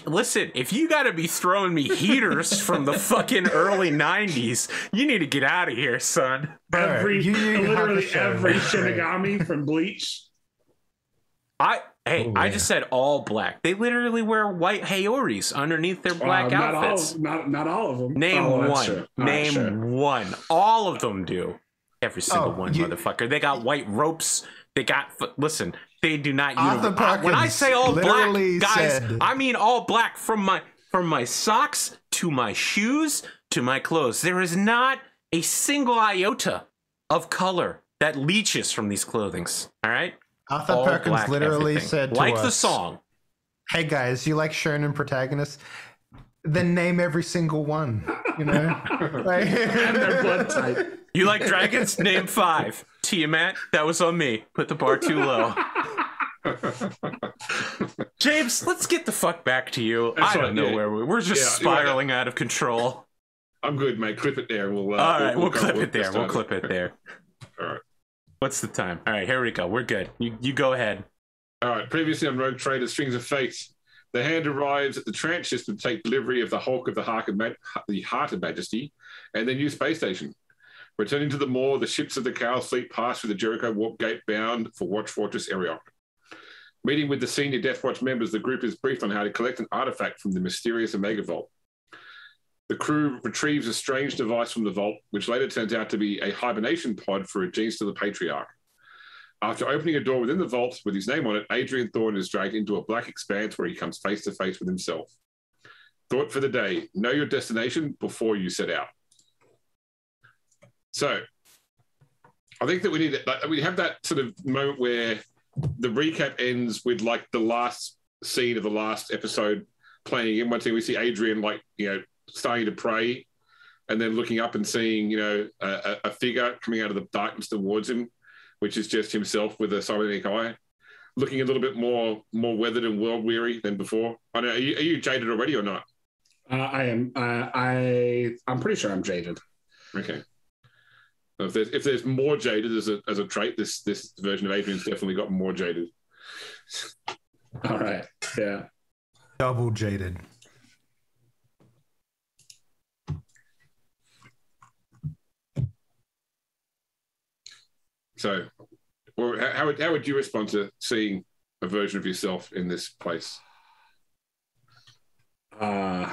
Listen, if you got to be throwing me heaters from the fucking early 90s, you need to get out of here, son. Literally every Shinigami from Bleach. I just said all black. They literally wear white Haoris underneath their black outfits. Not all of them. Name one. Name one. All of them do. Every single one, motherfucker. They got white ropes. They got... Listen, they do not... when I say all black, guys, I mean all black from my socks to my shoes to my clothes. There is not a single iota of color that leaches from these clothings. All right? Arthur all Perkins black literally everything. said to like us, the song. "Hey guys, you like shonen protagonists? Then name every single one. You know, like, And their blood type. You like dragons? Name 5. Tiamat, that was on me. Put the bar too low. James, let's get the fuck back to you. That's I don't know where we're just spiraling out of control. I'm good, mate. Clip it there. All right, we'll clip it there. We'll clip it there. All right. What's the time? All right, here we go. We're good. You go ahead. All right. Previously on Rogue Trader, Strings of Fate, the Hand arrives at the tranche system to take delivery of the Hulk of the Heart of Majesty and their new space station. Returning to the Maw, the ships of the Cowles fleet pass through the Jericho Warp Gate bound for Watch Fortress Eriok. Meeting with the senior Death Watch members, the group is briefed on how to collect an artifact from the mysterious Omega Vault. The crew retrieves a strange device from the vault, which later turns out to be a hibernation pod for a Genestealer Patriarch. After opening a door within the vault with his name on it, Adrian Thorne is dragged into a black expanse where he comes face to face with himself. Thought for the day: know your destination before you set out. So, I think that we have that sort of moment where the recap ends with like the last scene of the last episode playing in. One thing we see Adrian starting to pray, and then looking up and seeing a figure coming out of the darkness towards him, which is just himself with a cybernetic eye, looking a little bit more weathered and world weary than before. I don't know, are you jaded already or not? I am. I'm pretty sure I'm jaded. Okay. If there's more jaded as a trait, this version of Adrian's definitely got more jaded. All right. Yeah. double jaded. So, how would you respond to seeing a version of yourself in this place? Well,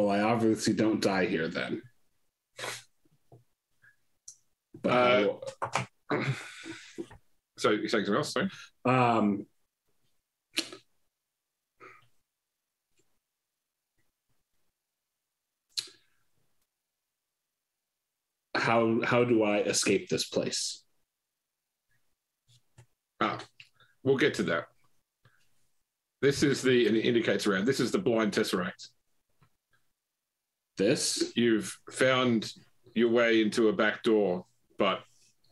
I obviously don't die here then. But so you're saying something else? Sorry. How do I escape this place? We'll get to that. This is and it indicates around. This is the blind tesseract. You've found your way into a back door, but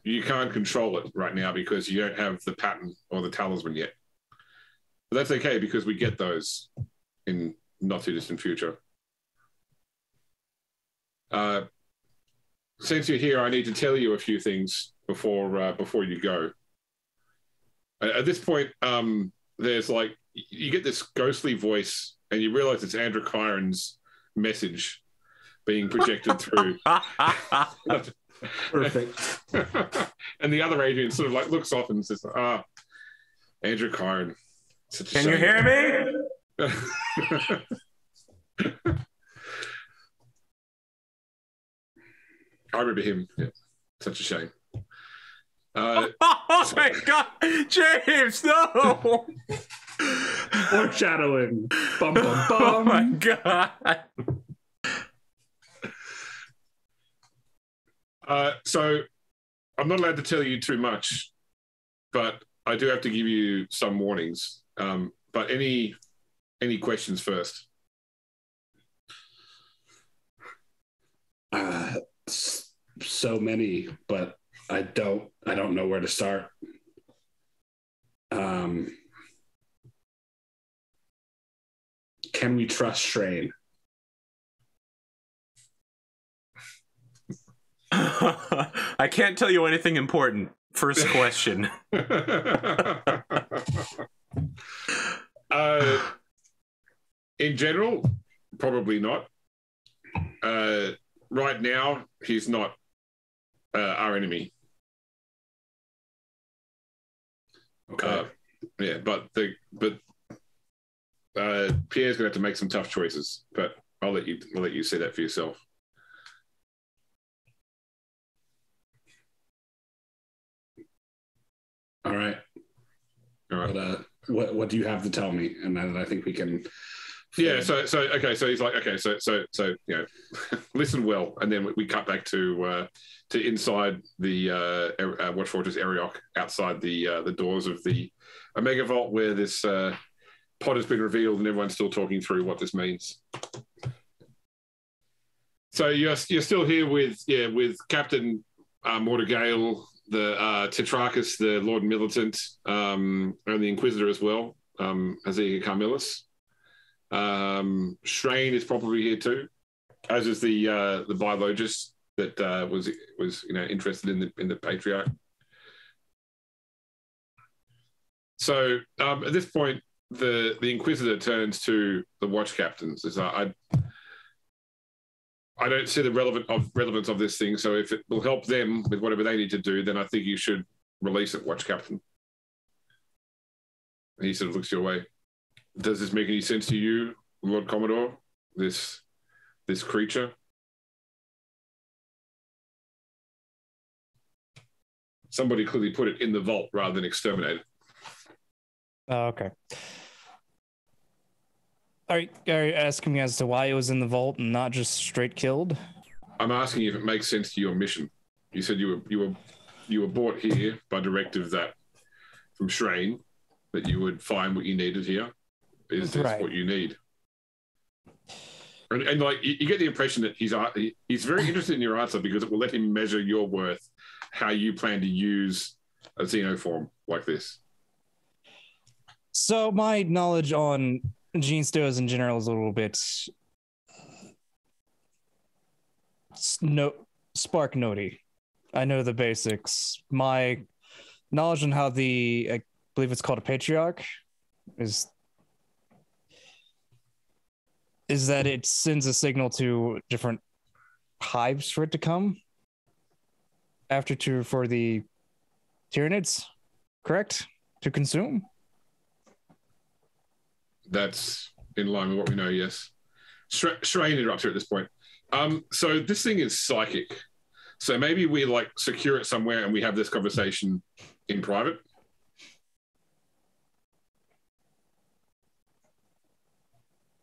you can't control it right now because you don't have the pattern or the talisman yet. But that's okay because we get those in not too distant future. Since you're here, I need to tell you a few things before you go. At this point, there's you get this ghostly voice, and you realize it's Androchiron's message being projected through. Perfect. And the other Adrian sort of looks off and says, Androchiron. Can you hear me? I remember him. Yeah. Such a shame. Oh my God, James, no! Foreshadowing. Bum, bum, bum. Oh my God. So I'm not allowed to tell you too much, but I do have to give you some warnings. But any questions first? So many, but I don't know where to start. Can we trust Shrain? I can't tell you anything important. First question. In general, probably not. Right now, he's not our enemy. Okay. Yeah, but Pierre's gonna have to make some tough choices. But I'll let you say that for yourself. All right. But, what do you have to tell me? And then I think we can Yeah. So okay. So he's like, okay. So you know, listen well, and then we cut back to inside the Watch Fortress Ariok, outside the doors of the Omega Vault, where this pod has been revealed, and everyone's still talking through what this means. So you're still here with Captain Mortogale, the Tetrarchus, the Lord Militant, and the Inquisitor as well, Azega Carmelis. Shrain is probably here too, as is the biologist that was interested in the Patriarch. So at this point, the Inquisitor turns to the Watch Captains. I don't see the relevance of this thing. So if it will help them with whatever they need to do, then I think you should release it, Watch Captain. And he sort of looks your way. Does this make any sense to you, Lord Commodore? This creature? Somebody clearly put it in the vault rather than exterminate it. Oh, okay. Are you asking me as to why it was in the vault and not just straight killed? I'm asking you if it makes sense to your mission. You said you were brought here by directive from Shrain that you would find what you needed here. Is this right? What you need? And like you get the impression that he's very interested in your answer because it will let him measure your worth, how you plan to use a xenoform like this. So my knowledge on gene steals in general is a little bit spark notey. I know the basics. My knowledge on how I believe it's called a patriarch is that it sends a signal to different hives for it to come for the Tyranids, correct? To consume? That's in line with what we know, yes. Shrain interrupts her at this point. So this thing is psychic. So maybe we secure it somewhere and we have this conversation in private.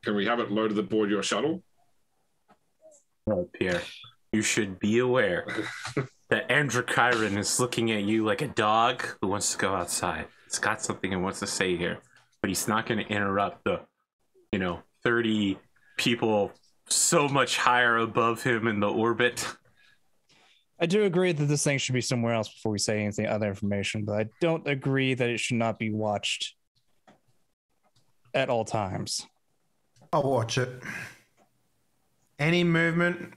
Can we have it loaded aboard your shuttle? Oh, Pierre, you should be aware that Androchiron is looking at you like a dog who wants to go outside. It's got something it wants to say here, but he's not going to interrupt the, 30 people so much higher above him in the orbit. I do agree that this thing should be somewhere else before we say anything other information, but I don't agree that it should not be watched at all times. I'll watch it. Any movement?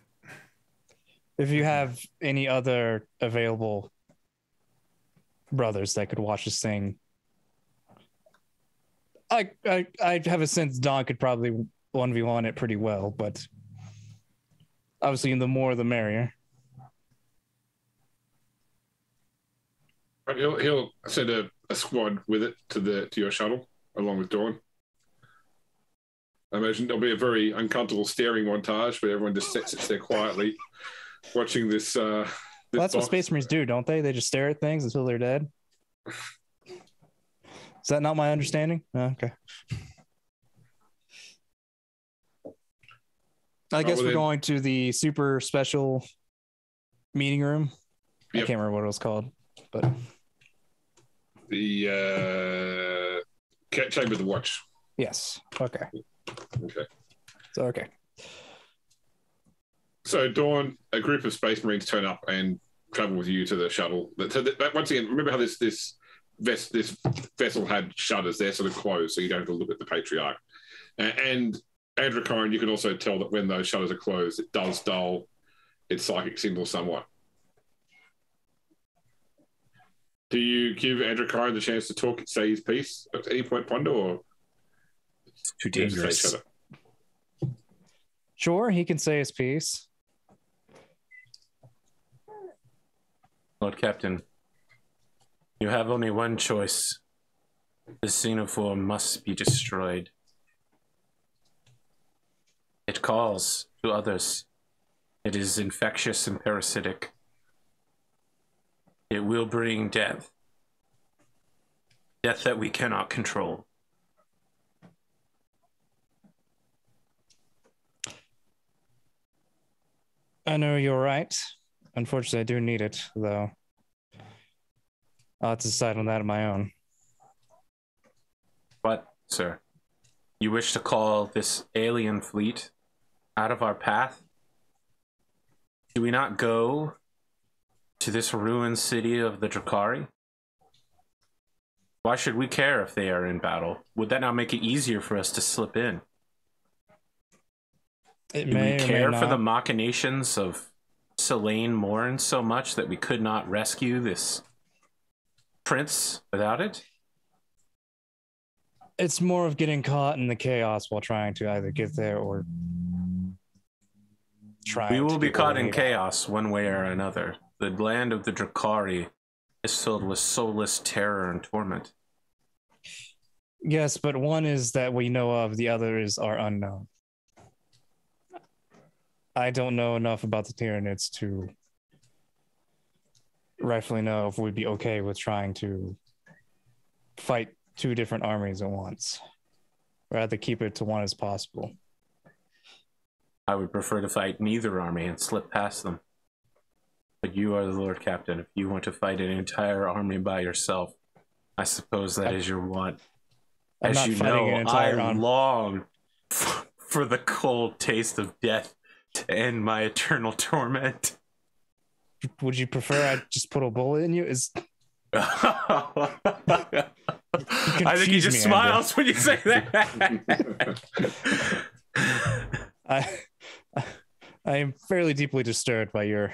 If you have any other available brothers that could watch this thing, I have a sense Don could probably 1v1 it pretty well, but obviously the more the merrier. He'll send a squad with it to your shuttle along with Dawn. I imagine there'll be a very uncomfortable staring montage where everyone just sits there quietly watching this. Well, that's what Space Marines do, don't they? They just stare at things until they're dead. Is that not my understanding? Oh, okay. I guess we're going to the super special meeting room. Yep. I can't remember what it was called, but the Chamber of the Watch. Yes. Okay. Okay. So Dawn, a group of Space Marines turn up and travel with you to the shuttle. So once again, remember how this vessel had shutters. They're sort of closed, so you don't have to look at the Patriarch. And Androchiron, you can also tell that when those shutters are closed, it does dull its psychic signal somewhat. Do you give Androchiron the chance to talk and say his piece at any point, Pondo, or it's too dangerous? Sure, he can say his piece. Lord Captain, you have only one choice. The xenoform must be destroyed. It calls to others. It is infectious and parasitic. It will bring death. Death that we cannot control. I know you're right. Unfortunately, I do need it, though. I'll have to decide on that on my own. What, sir? You wish to call this alien fleet out of our path? Do we not go to this ruined city of the Drakari? Why should we care if they are in battle? Would that not make it easier for us to slip in? It Do may we or care may for the not. machinations of Selene Morn so much that we could not rescue this prince without it? It's more of getting caught in the chaos while trying to either get there or trying We will to be get caught what we in need. chaos one way or another. The land of the Drakari is filled with soulless terror and torment. Yes, but one is that we know of, the other is our unknown. I don't know enough about the Tyranids to rightfully know if we'd be okay with trying to fight two different armies at once. Rather keep it to one as possible. I would prefer to fight neither army and slip past them. But you are the Lord Captain. If you want to fight an entire army by yourself, I suppose that is your want. I'm As not you fighting know, an entire I army. long for the cold taste of death to end my eternal torment. Would you prefer I just put a bullet in you? I think he confuse just me, smiles when you say that. I am fairly deeply disturbed by your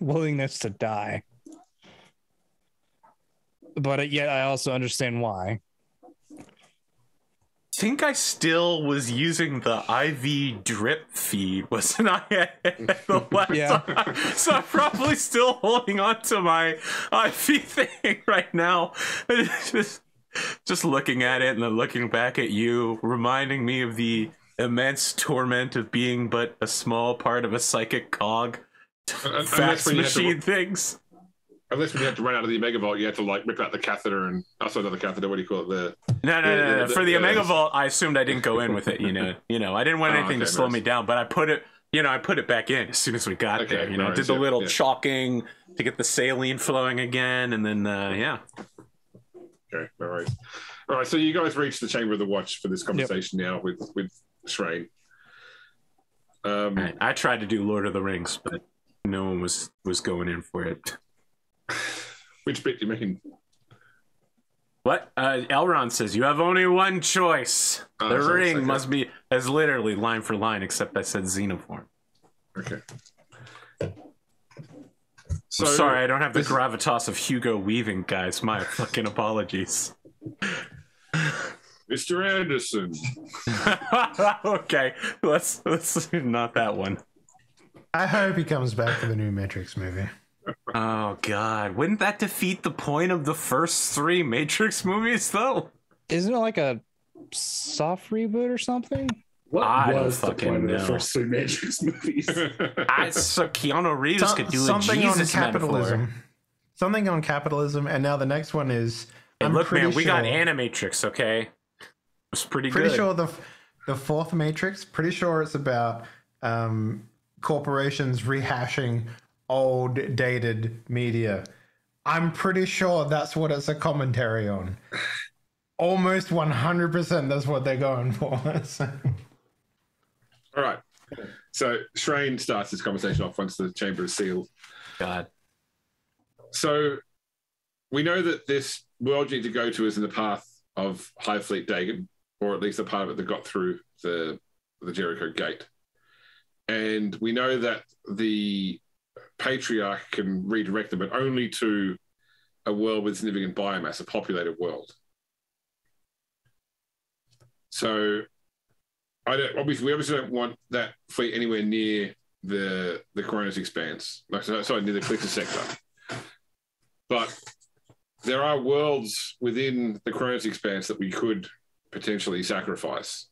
willingness to die. But yet I also understand why. I think I still was using the IV drip feed, wasn't I? The last Yeah. time? So I'm probably still holding on to my IV thing right now. Just looking at it and then looking back at you, reminding me of the immense torment of being but a small part of a psychic cog to fax machine things. Unless when you have to run out of the Omega Vault, you have to like rip out the catheter and also not the catheter. What do you call it? No. For the Omega Vault, I assumed I didn't go in with it. You know, I didn't want anything to slow me down, but I put it back in as soon as we got there. You know, right, did the little chalking to get the saline flowing again, and then yeah. Okay, all right. All right, so you guys reached the Chamber of the Watch for this conversation now with Shrain. I tried to do Lord of the Rings, but no one was going in for it. Which bit do you mean? What? Elrond says, you have only one choice. The ring must be as literally line for line, except I said xenoform. Okay. So, I'm sorry, I don't have the gravitas of Hugo Weaving, guys. My fucking apologies. Mr. Anderson. Okay, let's not that one. I hope he comes back for the new Matrix movie. Oh god, wouldn't that defeat the point of the first 3 Matrix movies though? Isn't it like a soft reboot or something? What I was don't the fucking point of know. the first 3 Matrix movies? So Keanu Reeves could do a something Jesus on capitalism. metaphor. Something on capitalism, and now the next one is. Hey, I'm look, pretty man, we got sure- Animatrix, okay? It was pretty good. Sure the fourth Matrix. Pretty sure it's about corporations rehashing old dated media. I'm pretty sure that's what it's a commentary on. Almost 100% that's what they're going for. All right. So Shrain starts this conversation off once the chamber is sealed. God. So we know that this world you need to go to is in the path of High Fleet Dagon, or at least the part of it that got through the Jericho Gate. And we know that the Patriarch can redirect them, but only to a world with significant biomass, a populated world. So we obviously don't want that fleet anywhere near the Koronus Expanse, near the Calixis sector. But there are worlds within the Koronus Expanse that we could potentially sacrifice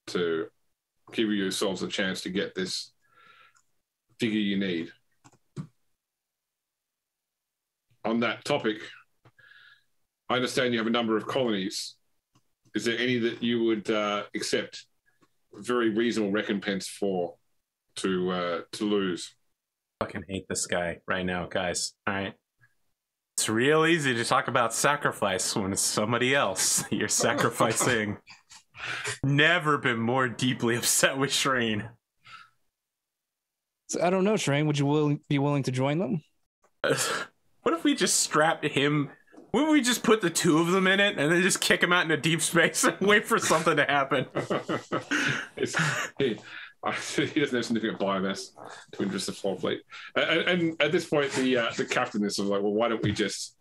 to give yourselves a chance to get this figure you need. On that topic, I understand you have a number of colonies. Is there any that you would accept very reasonable recompense for to lose? fucking hate this guy right now, guys. All right. It's real easy to talk about sacrifice when it's somebody else you're sacrificing. Never been more deeply upset with Shrine. So, I don't know, Shrine. Would you be willing to join them? What if we just strapped him? Wouldn't we just put the two of them in it and then just kick him out into deep space and wait for something to happen? He doesn't have significant biomass to interest the floor fleet. And at this point, the captain is sort of like, well, why don't we just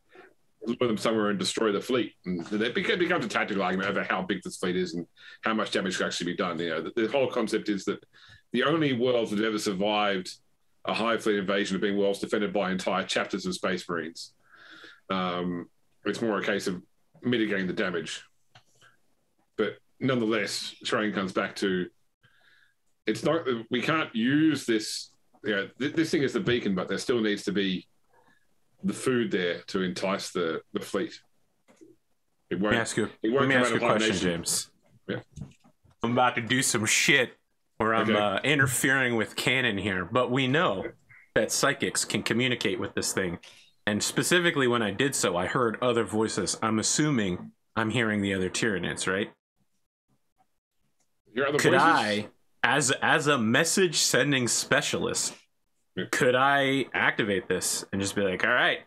lure them somewhere and destroy the fleet? And it becomes a tactical argument over how big this fleet is and how much damage can actually be done. You know, the whole concept is that the only worlds that have ever survived a hive fleet invasion have been worlds defended by entire chapters of Space Marines. It's more a case of mitigating the damage. But nonetheless, Shrine comes back to, it's not, we can't use this, you know, this thing is the beacon, but there still needs to be the food there to entice the fleet. It won't, let me ask you a question, James. Yeah. I'm about to do some shit where I'm interfering with canon here, but we know that psychics can communicate with this thing. And specifically when I did so, I heard other voices. I'm assuming I'm hearing the other Tyranids, right? Could I, as a message sending specialist, could I activate this and just be like, all right,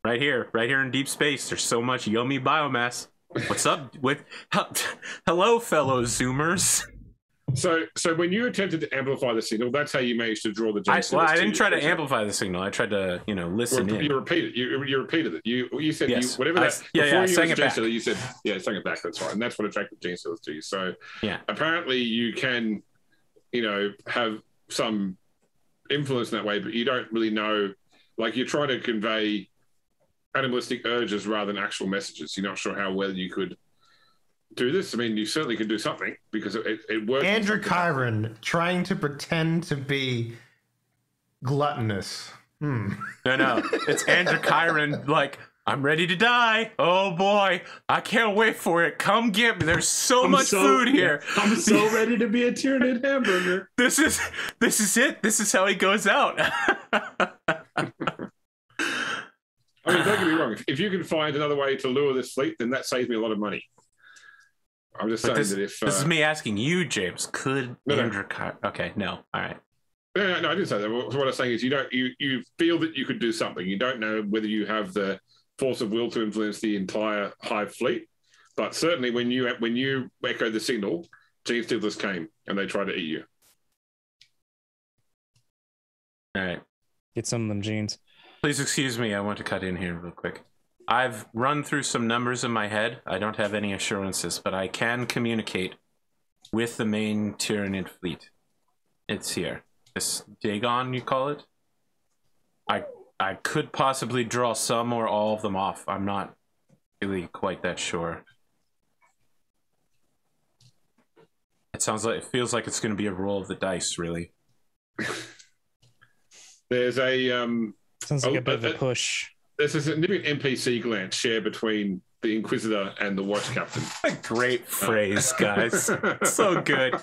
right here in deep space, there's so much yummy biomass. What's up with hello, fellow Zoomers? So when you attempted to amplify the signal, that's how you managed to draw the James. I didn't try to amplify the signal. I tried to, listen in. You repeated. You repeated it. You said whatever that. I sang it back. You said sang it back. That's right, and that's what attracted Gene Stealers to you. So apparently you can, have some influence in that way, but you don't really know. Like you're trying to convey animalistic urges rather than actual messages. You're not sure how well you could do this. I mean, you certainly could do something because it works. Androchiron trying to pretend to be gluttonous. No, it's Androchiron like, I'm ready to die. Oh boy, I can't wait for it. Come get me. There's so much food here. I'm so ready to be a Tyranid hamburger. This is it. This is how he goes out. I mean, don't get me wrong. If you can find another way to lure this fleet, then that saves me a lot of money. I'm just saying that if... this is me asking you, James. Could Androchiron... Okay, no. All right. No, I didn't say that. What I'm saying is you feel that you could do something. You don't know whether you have the force of will to influence the entire hive fleet. But certainly when you echoed the signal, Gene Stealers came and they tried to eat you. All right. Get some of them genes. Please excuse me. I want to cut in here real quick. I've run through some numbers in my head. I don't have any assurances, but I can communicate with the main Tyranid fleet. It's here. This Dagon, you call it? I could possibly draw some or all of them off. I'm not really quite that sure. It feels like it's going to be a roll of the dice, really. There's a sounds like a bit of a push. There's a significant NPC glance shared between the Inquisitor and the Watch Captain. A great phrase, guys. So good.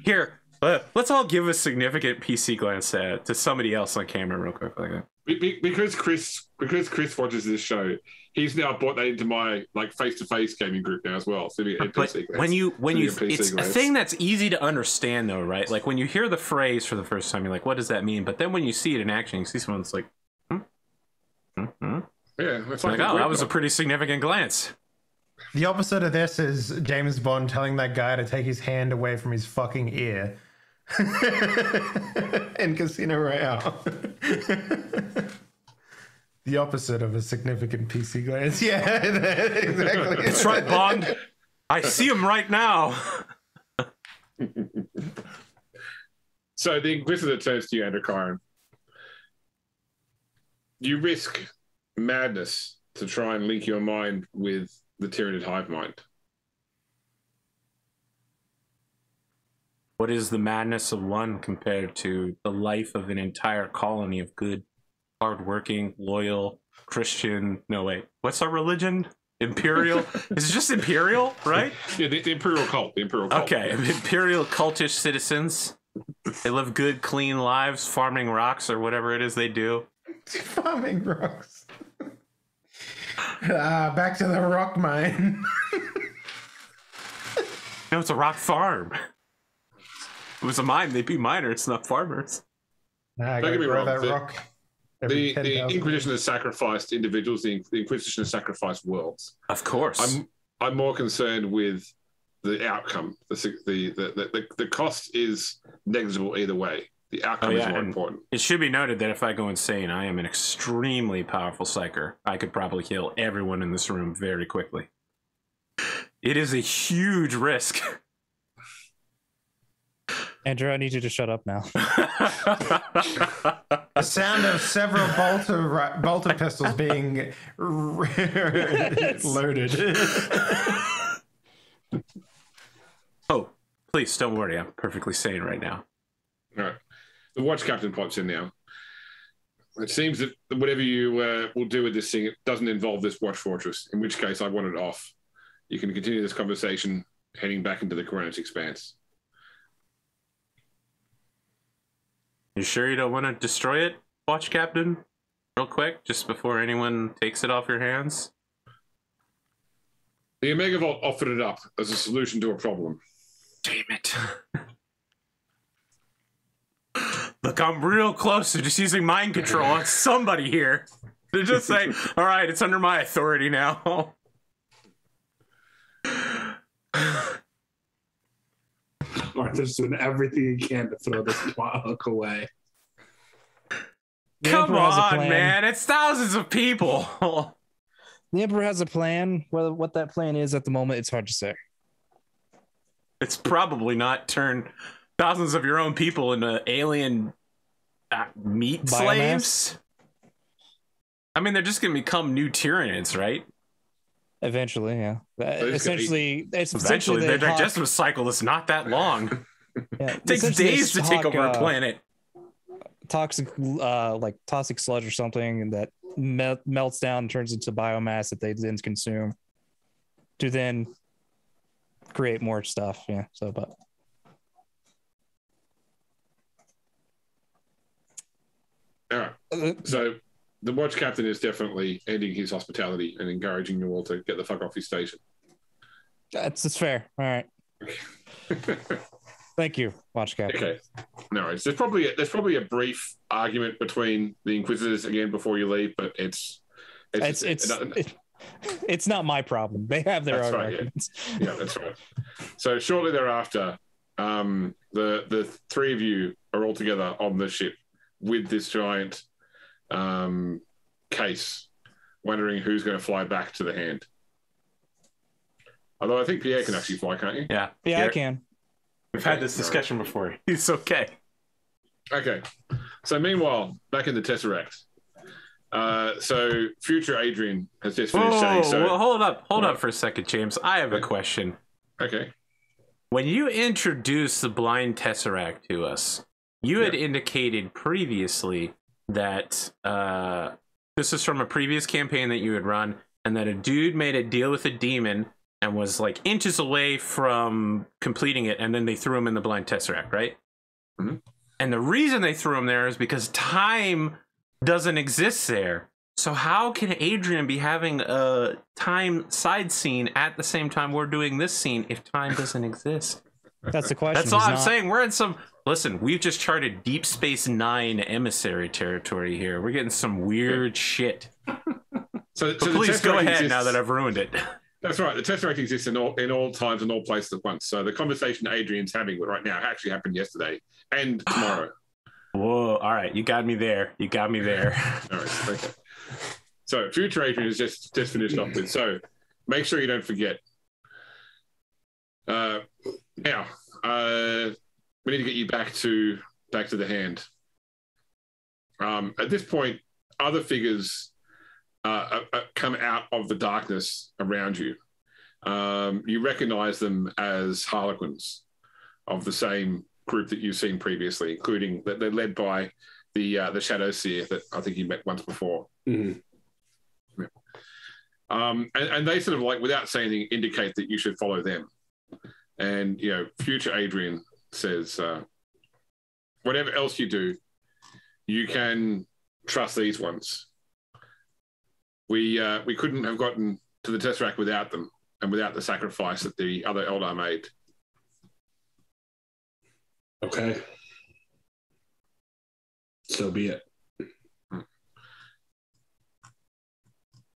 Here, let's all give a significant PC glance to somebody else on camera real quick like that. Because Chris watches this show, he's now brought that into my face-to-face gaming group now as well. So but when you it's a thing that's easy to understand though, right? Like when you hear the phrase for the first time, you're like, what does that mean? But then when you see it in action, you see someone that's like, yeah, it's like oh, that was a pretty significant glance. The opposite of this is James Bond telling that guy to take his hand away from his fucking ear in Casino Royale. The opposite of a significant PC glance. Yeah, exactly. That's right, Bond. I see him right now. So the Inquisitor turns to you, Androchiron. You risk madness to try and link your mind with the Tyranid hive mind. What is the madness of one compared to the life of an entire colony of good, hardworking, loyal, Christian... No, wait. What's our religion? Imperial? Is it just Imperial, right? Yeah, the Imperial cult. The Imperial cult. Okay, Imperial cultish citizens. They live good, clean lives, farming rocks or whatever it is they do. Farming rocks. Back to the rock mine. No, it's a rock farm. If it was a mine, they'd be miners, not farmers. Don't get me wrong. That rock. The Inquisition has sacrificed individuals. The Inquisition has sacrificed worlds. Of course. I'm more concerned with the outcome. The cost is negligible either way. The outcome is more important. It should be noted that if I go insane, I am an extremely powerful psyker. I could probably kill everyone in this room very quickly. It is a huge risk. Andrew, I need you to shut up now. The sound of several bolter pistols being loaded. Oh, please don't worry. I'm perfectly sane right now. All right. The watch captain pops in now. It seems that whatever you will do with this thing, it doesn't involve this watch fortress, in which case I want it off. You can continue this conversation heading back into the Koronus Expanse. You sure you don't want to destroy it, watch captain? Real quick, just before anyone takes it off your hands? The Omega Vault offered it up as a solution to a problem. Damn it. Look, I'm real close to just using mind control on somebody here. They're just saying, all right, it's under my authority now. Arthur's doing everything he can to throw this plot hook away. Come on, man. It's thousands of people. The Emperor has a plan. What that plan is at the moment, it's hard to say. It's probably not turn thousands of your own people into alien meat slaves. I mean, they're just going to become new Tyranids, right? Eventually, yeah. Essentially, their digestive cycle is not that long. Yeah, it takes days to take over a planet. Toxic, like toxic sludge or something that melts down and turns into biomass that they then consume to then create more stuff. Yeah. So, but all right. So the watch captain is definitely ending his hospitality and encouraging you all to get the fuck off his station. That's fair. All right. Thank you, watch captain. Okay. No worries. There's probably a brief argument between the Inquisitors again before you leave, but it's not my problem. They have their own arguments. Yeah, that's right. So shortly thereafter, the three of you are all together on the ship with this giant case, wondering who's going to fly back to the Hand. Although I think Pierre can actually fly, can't you? Yeah, Pierre, I can. We've had this discussion before. It's okay. Okay. So meanwhile, back in the Tesseract. So future Adrian has just finished saying so. Well, hold up for a second, James. I have a question. Okay. When you introduced the blind Tesseract to us, you had indicated previously that this is from a previous campaign that you had run, and that a dude made a deal with a demon and was like inches away from completing it, and then they threw him in the blind Tesseract, right? Mm-hmm. And the reason they threw him there is because time doesn't exist there. So how can Adrian be having a time side scene at the same time we're doing this scene if time doesn't exist? That's the question. That's all I'm saying. We're in some... Listen, we've just charted Deep Space Nine emissary territory here. We're getting some weird shit. So please go ahead now that I've ruined it. That's right. The Tesseract exists in all times and all places at once. So the conversation Adrian's having right now actually happened yesterday and tomorrow. Whoa! All right, you got me there. All right. Okay. So future Adrian has just finished off with. So make sure you don't forget. Now, we need to get you back to the Hand. At this point, other figures come out of the darkness around you. You recognize them as Harlequins of the same group that you've seen previously, including that they're led by the Shadow Seer that I think you met once before. Mm-hmm. Yeah. And they sort of, like, without saying anything, indicate that you should follow them. And future Adrian says, whatever else you do, you can trust these ones. We couldn't have gotten to the Tesseract without them and without the sacrifice that the other Eldar made. Okay. So be it.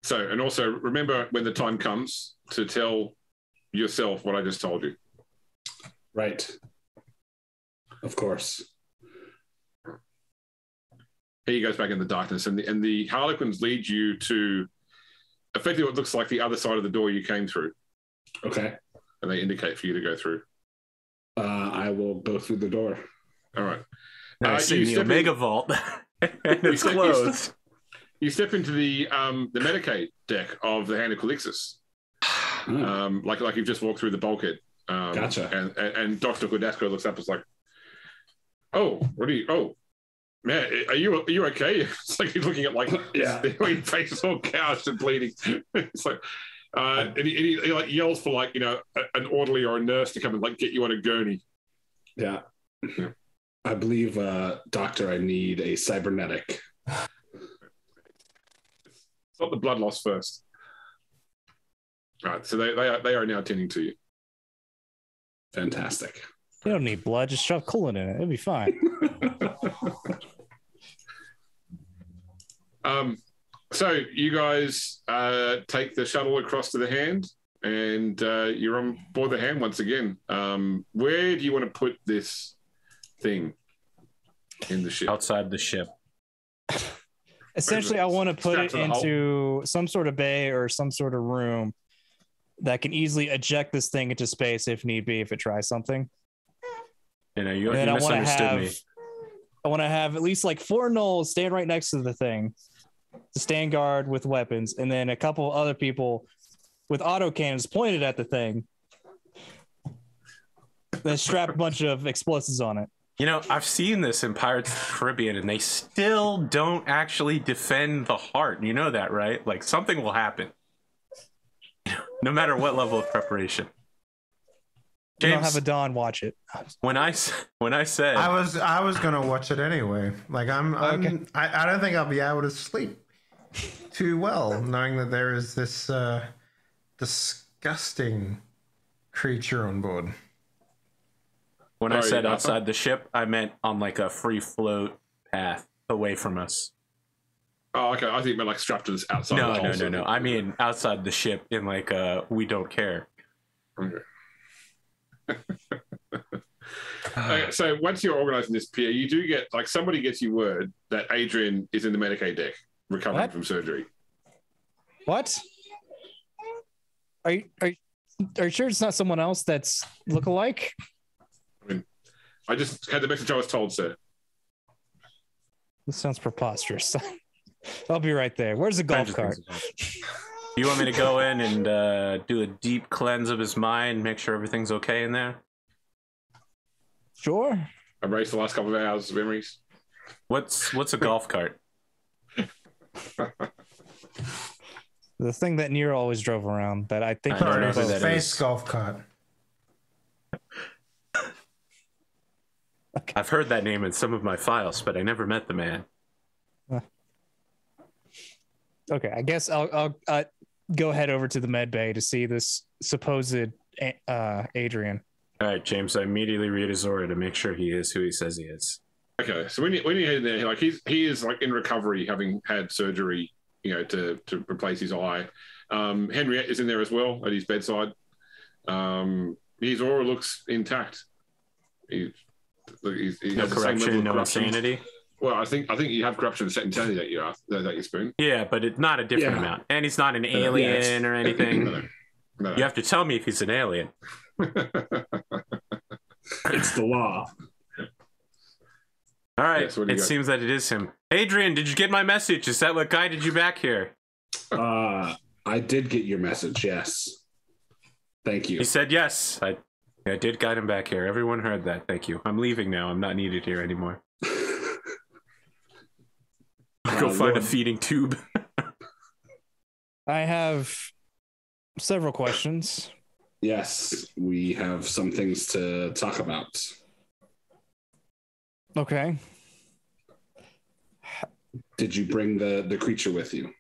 So, and also remember when the time comes to tell yourself what I just told you. Right. Of course. He goes back in the darkness, and the Harlequins lead you to effectively what looks like the other side of the door you came through. Okay. And they indicate for you to go through. I will go through the door. All right. I see the Omega Vault, and it's closed. You step into the Medicaid deck of the Hand of Calixis. Like you've just walked through the bulkhead. Gotcha. And Dr. Kudasco looks up and is like, "Oh, what are you? Oh, man, are you okay?" It's like he's looking at like your face is all gouged and bleeding. It's like, and he like yells for like an orderly or a nurse to come and like get you on a gurney. Yeah. I believe, doctor, I need a cybernetic. It's not the blood loss first. All right, so they are now tending to you. Fantastic. You don't need blood. Just shove coolant in it. It'll be fine. So you guys take the shuttle across to the Hand, and you're on board the Hand once again. Where do you want to put this thing in the ship? Outside the ship. Essentially, I want to put it into some sort of bay or some sort of room that can easily eject this thing into space if need be, if it tries something. You misunderstood me. I want to have at least like 4 gnolls stand right next to the thing to stand guard with weapons, and then a couple other people with autocannons pointed at the thing, then strap a bunch of explosives on it. I've seen this in Pirates of the Caribbean, and they still don't actually defend the heart. You know that, right? Like, something will happen. No matter what level of preparation. James, don't have a Don watch it. When I said I was gonna watch it anyway. Like I don't think I'll be able to sleep too well knowing that there is this disgusting creature on board. When I said outside the ship, I meant on like a free float path away from us. Oh, okay. I think you meant like strapped to this outside. No. I mean outside the ship in like we don't care. Okay. Okay, so once you're organizing this, Pierre, you do get like somebody gets you word that Adrian is in the Medicaid deck recovering from surgery. What? Are you sure it's not someone else that's look-alike? I mean, I just had the message I was told, sir. This sounds preposterous. I'll be right there. Where's the golf cart? You want me to go in and do a deep cleanse of his mind, make sure everything's okay in there? Sure. Erase the last couple of hours of memories. What's a golf cart? The thing that Nero always drove around that I think space golf cart. Okay. I've heard that name in some of my files, but I never met the man. Okay, I guess I'll go head over to the med bay to see this supposed Adrian. All right, James. I immediately read his aura to make sure he is who he says he is. Okay, so when you head in there, like he is like in recovery, having had surgery, to replace his eye. Henriette is in there as well at his bedside. His aura looks intact. He no corruption, no insanity. Well, I think you have corruption and insanity that you spoon. Yeah, but it's not a different amount, and he's not an alien or anything. No. You have to tell me if he's an alien. It's the law. All right, it seems that it is him. Adrian, did you get my message? Is that what guided you back here? I did get your message, yes. Thank you. He said yes. I did guide him back here. Everyone heard that. Thank you. I'm leaving now. I'm not needed here anymore. Go find a feeding tube. I have several questions. Yes, we have some things to talk about. Okay. Did you bring the creature with you?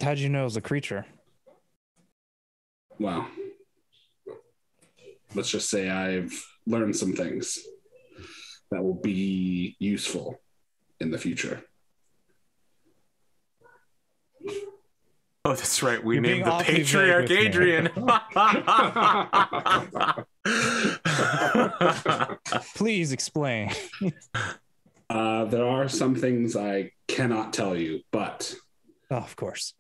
How'd you know it was a creature? Well, let's just say I've learned some things that will be useful in the future. Oh, that's right. We You're named being the awfully patriarch vague with me. Adrian. Please explain. There are some things I cannot tell you, but Oh, of course.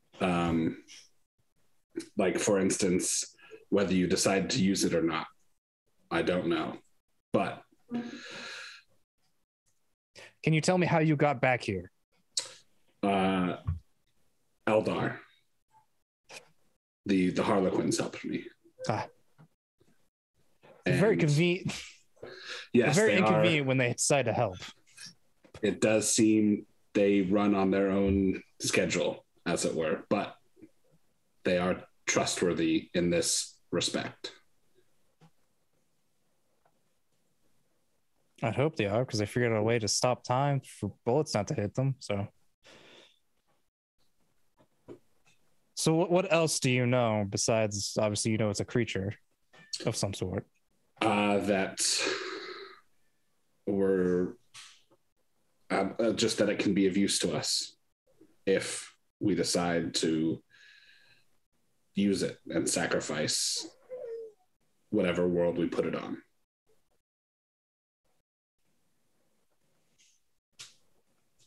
like for instance, whether you decide to use it or not, I don't know. But Can you tell me how you got back here? Eldar, the Harlequins helped me. Very convenient. Yes, Very inconvenient when they decide to help. It does seem they run on their own schedule, as it were, but they are trustworthy in this respect. I'd hope they are, because they figured out a way to stop time for bullets not to hit them. So what else do you know besides, obviously, you know it's a creature of some sort? That we're just that it can be of use to us if we decide to use it and sacrifice whatever world we put it on.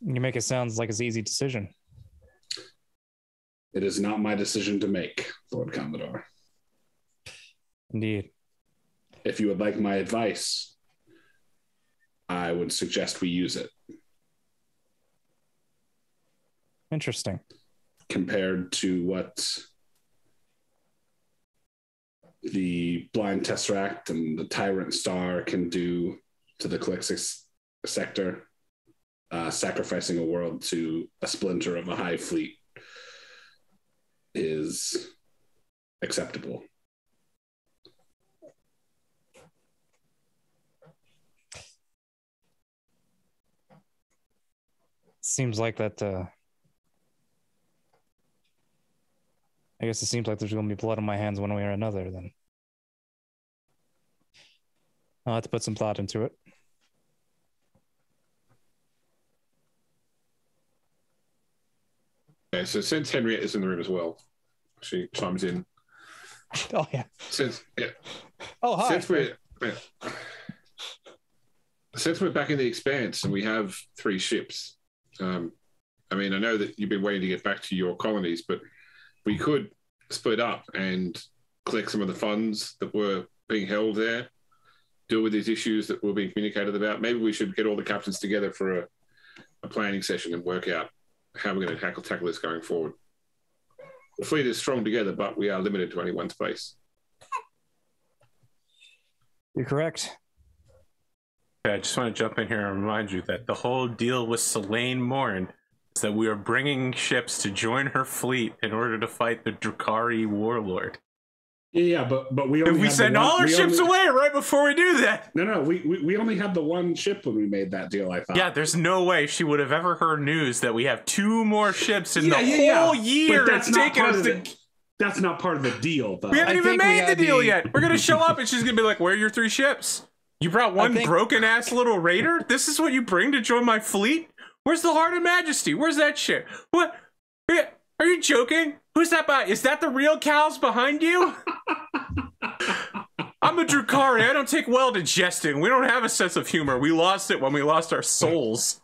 You make it sound like it's an easy decision. It is not my decision to make, Lord Commodore. Indeed. If you would like my advice, I would suggest we use it. Interesting. Compared to what the Blind Tesseract and the Tyrant Star can do to the Calixis sector, sacrificing a world to a splinter of a hive fleet is acceptable. Seems like that. I guess it seems like there's going to be blood on my hands one way or another. Then I'll have to put some thought into it. Okay, so since Henrietta's in the room as well, she chimes in. Oh yeah. Since Oh hi. Since we're back in the Expanse and we have 3 ships, I mean, I know that you've been waiting to get back to your colonies, but we could split up and collect some of the funds that were being held there, deal with these issues that were being communicated about. Maybe we should get all the captains together for a planning session and work out how we're going to tackle this going forward. The fleet is strong together, but we are limited to only one space. You're correct. I just want to jump in here and remind you that the whole deal with Selene Morn is that we are bringing ships to join her fleet in order to fight the Drukhari warlord. Yeah, but we only we send all our ships away right before we do that. No, we only had the one ship when we made that deal, I thought. Yeah, there's no way she would have ever heard news that we have 2 more ships in the whole year it's taken us to... That's not part of the deal, though. We haven't even made the deal yet. We're going to show up and she's going to be like, where are your 3 ships? You brought one broken-ass little raider? This is what you bring to join my fleet? Where's the Heart of Majesty? Where's that shit? What? Are you joking? Who's that by? Is that the real Cowles behind you? I'm a Drukhari. I don't take well to jesting. We don't have a sense of humor. We lost it when we lost our souls.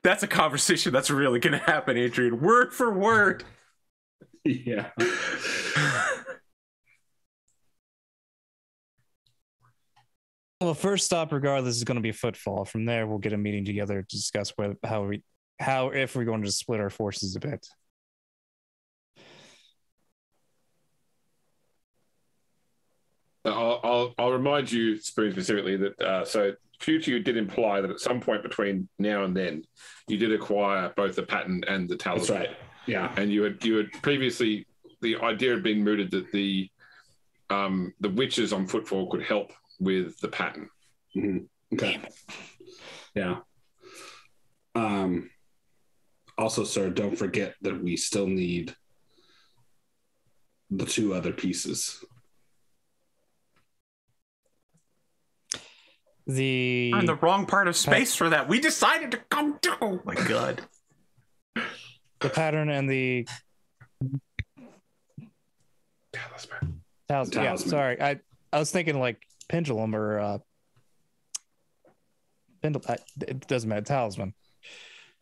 That's a conversation that's really going to happen, Adrian. Word for word. Yeah. Well, first stop, regardless, is going to be Footfall. From there, we'll get a meeting together to discuss if we're going to split our forces a bit. I'll remind you, Spoon, specifically that so future you did imply that at some point between now and then you did acquire both the patent and the talisman. That's right. Yeah, and you had previously, the idea had been mooted that the the witches on Footfall could help with the pattern. Mm-hmm. Okay. Yeah. Also, sir, don't forget that we still need the 2 other pieces. We're in the wrong part of space for that. We decided to come to. Oh my god. The pattern and the Talisman. Yeah, sorry. I was thinking like pendulum or it doesn't matter. Talisman.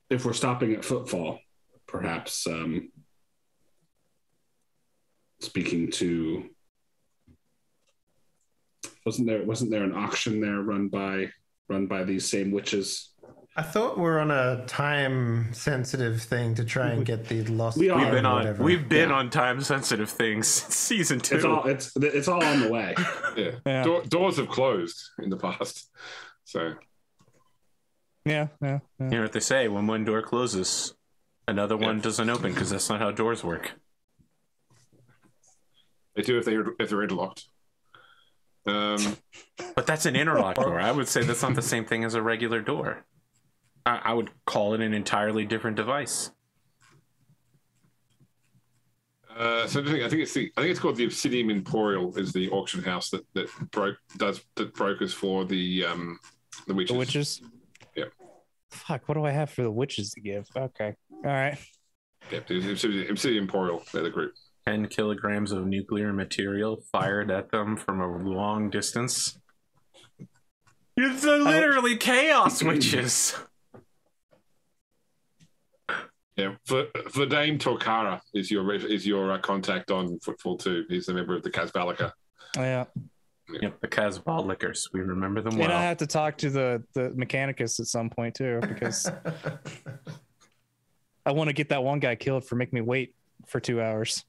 If we're stopping at Footfall, perhaps speaking to wasn't there an auction there run by these same witches? I thought we're on a time sensitive thing to try and get the lost. We've been on time sensitive things since season 2. It's all on the way. Yeah. Doors have closed in the past, so yeah. You know what they say: when one door closes, another one doesn't open, because that's not how doors work. They do if they're interlocked. But that's an interlock door. I would say that's not the same thing as a regular door. I would call it an entirely different device. So I think it's called the Obsidian Emporial, is the auction house that brokers for the witches. The witches. Yeah. Fuck. What do I have for the witches to give? Okay. All right. Yeah. Obsidian Emporial. They're the group. 10 kilograms of nuclear material fired at them from a long distance. It's literally chaos witches. Yeah, Vladimir Torkara is your contact on Footfall 2. He's a member of the Kazbalika. Oh, yeah. Yep, the Kazbalikers. We remember them well. And I have to talk to the Mechanicus at some point too, because I want to get that one guy killed for making me wait for 2 hours.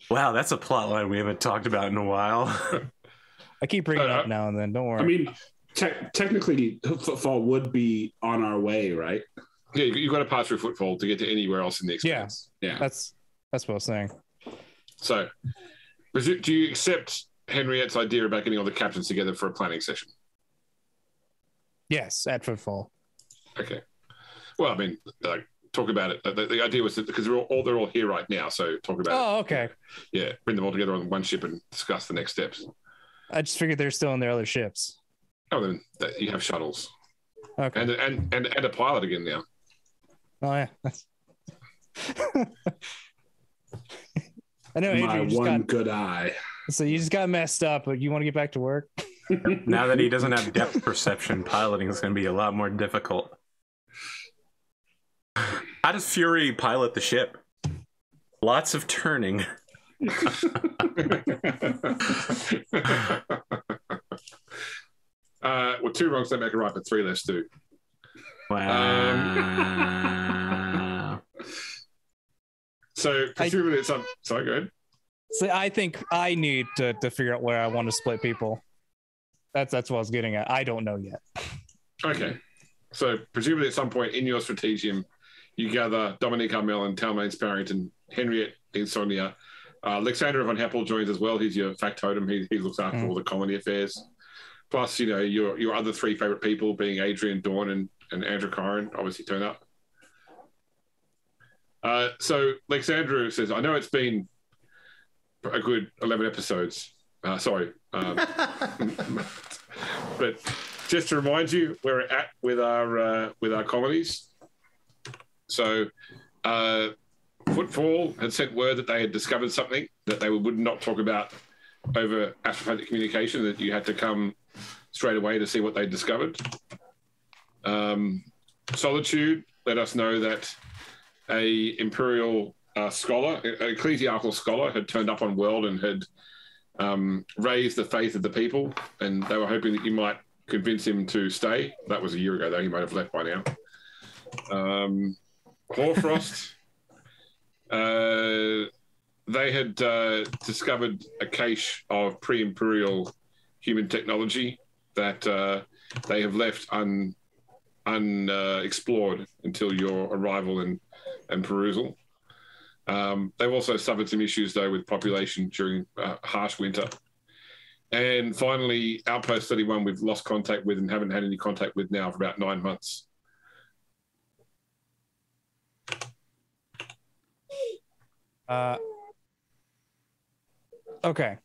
Wow, that's a plot line we haven't talked about in a while. I keep bringing it up now and then. Don't worry. I mean, technically, Footfall would be on our way, right? Yeah, you've got to pass through Footfall to get to anywhere else in the Expanse. Yeah. That's what I was saying. So, do you accept Henriette's idea about getting all the captains together for a planning session? Yes, at Footfall. Okay. Well, I mean, talk about it. The idea was that because they're all here right now, so talk about it. Oh, okay. Yeah, bring them all together on one ship and discuss the next steps. I just figured they're still in their other ships. Oh, then you have shuttles. Okay. And a pilot again now. Oh yeah. I know, Adrian. My one good eye. So you just got messed up, but you want to get back to work? Now that he doesn't have depth perception, piloting is going to be a lot more difficult. How does Fury pilot the ship? Lots of turning. Well, 2 wrongs don't make a right, but 3 less do. Wow. So presumably it's up. Sorry, go ahead. So I think I need to figure out where I want to split people. That's what I was getting at. I don't know yet. Okay. So presumably at some point in your strategium, you gather Dominique Armel and Talmain Sparrington, Henriette Insomnia. Alexander von Heppel joins as well. He's your factotum. He looks after all the colony affairs. Plus, your other 3 favorite people being Adrian, Dawn, and Androchiron obviously turn up. So Alexandra says, I know it's been a good 11 episodes. Sorry. But just to remind you where we're at with our colonies. So Footfall had sent word that they had discovered something that they would not talk about over astropathic communication, that you had to come straight away to see what they discovered. Solitude let us know that a imperial scholar, an ecclesiastical scholar, had turned up on World and had raised the faith of the people, and they were hoping that you might convince him to stay. That was a year ago, though. He might have left by now. Horfrost, they had discovered a cache of pre-imperial human technology that they have left unexplored until your arrival and perusal. They've also suffered some issues, though, with population during harsh winter. And finally, Outpost 31 we've lost contact with and haven't had any contact with now for about 9 months. Okay.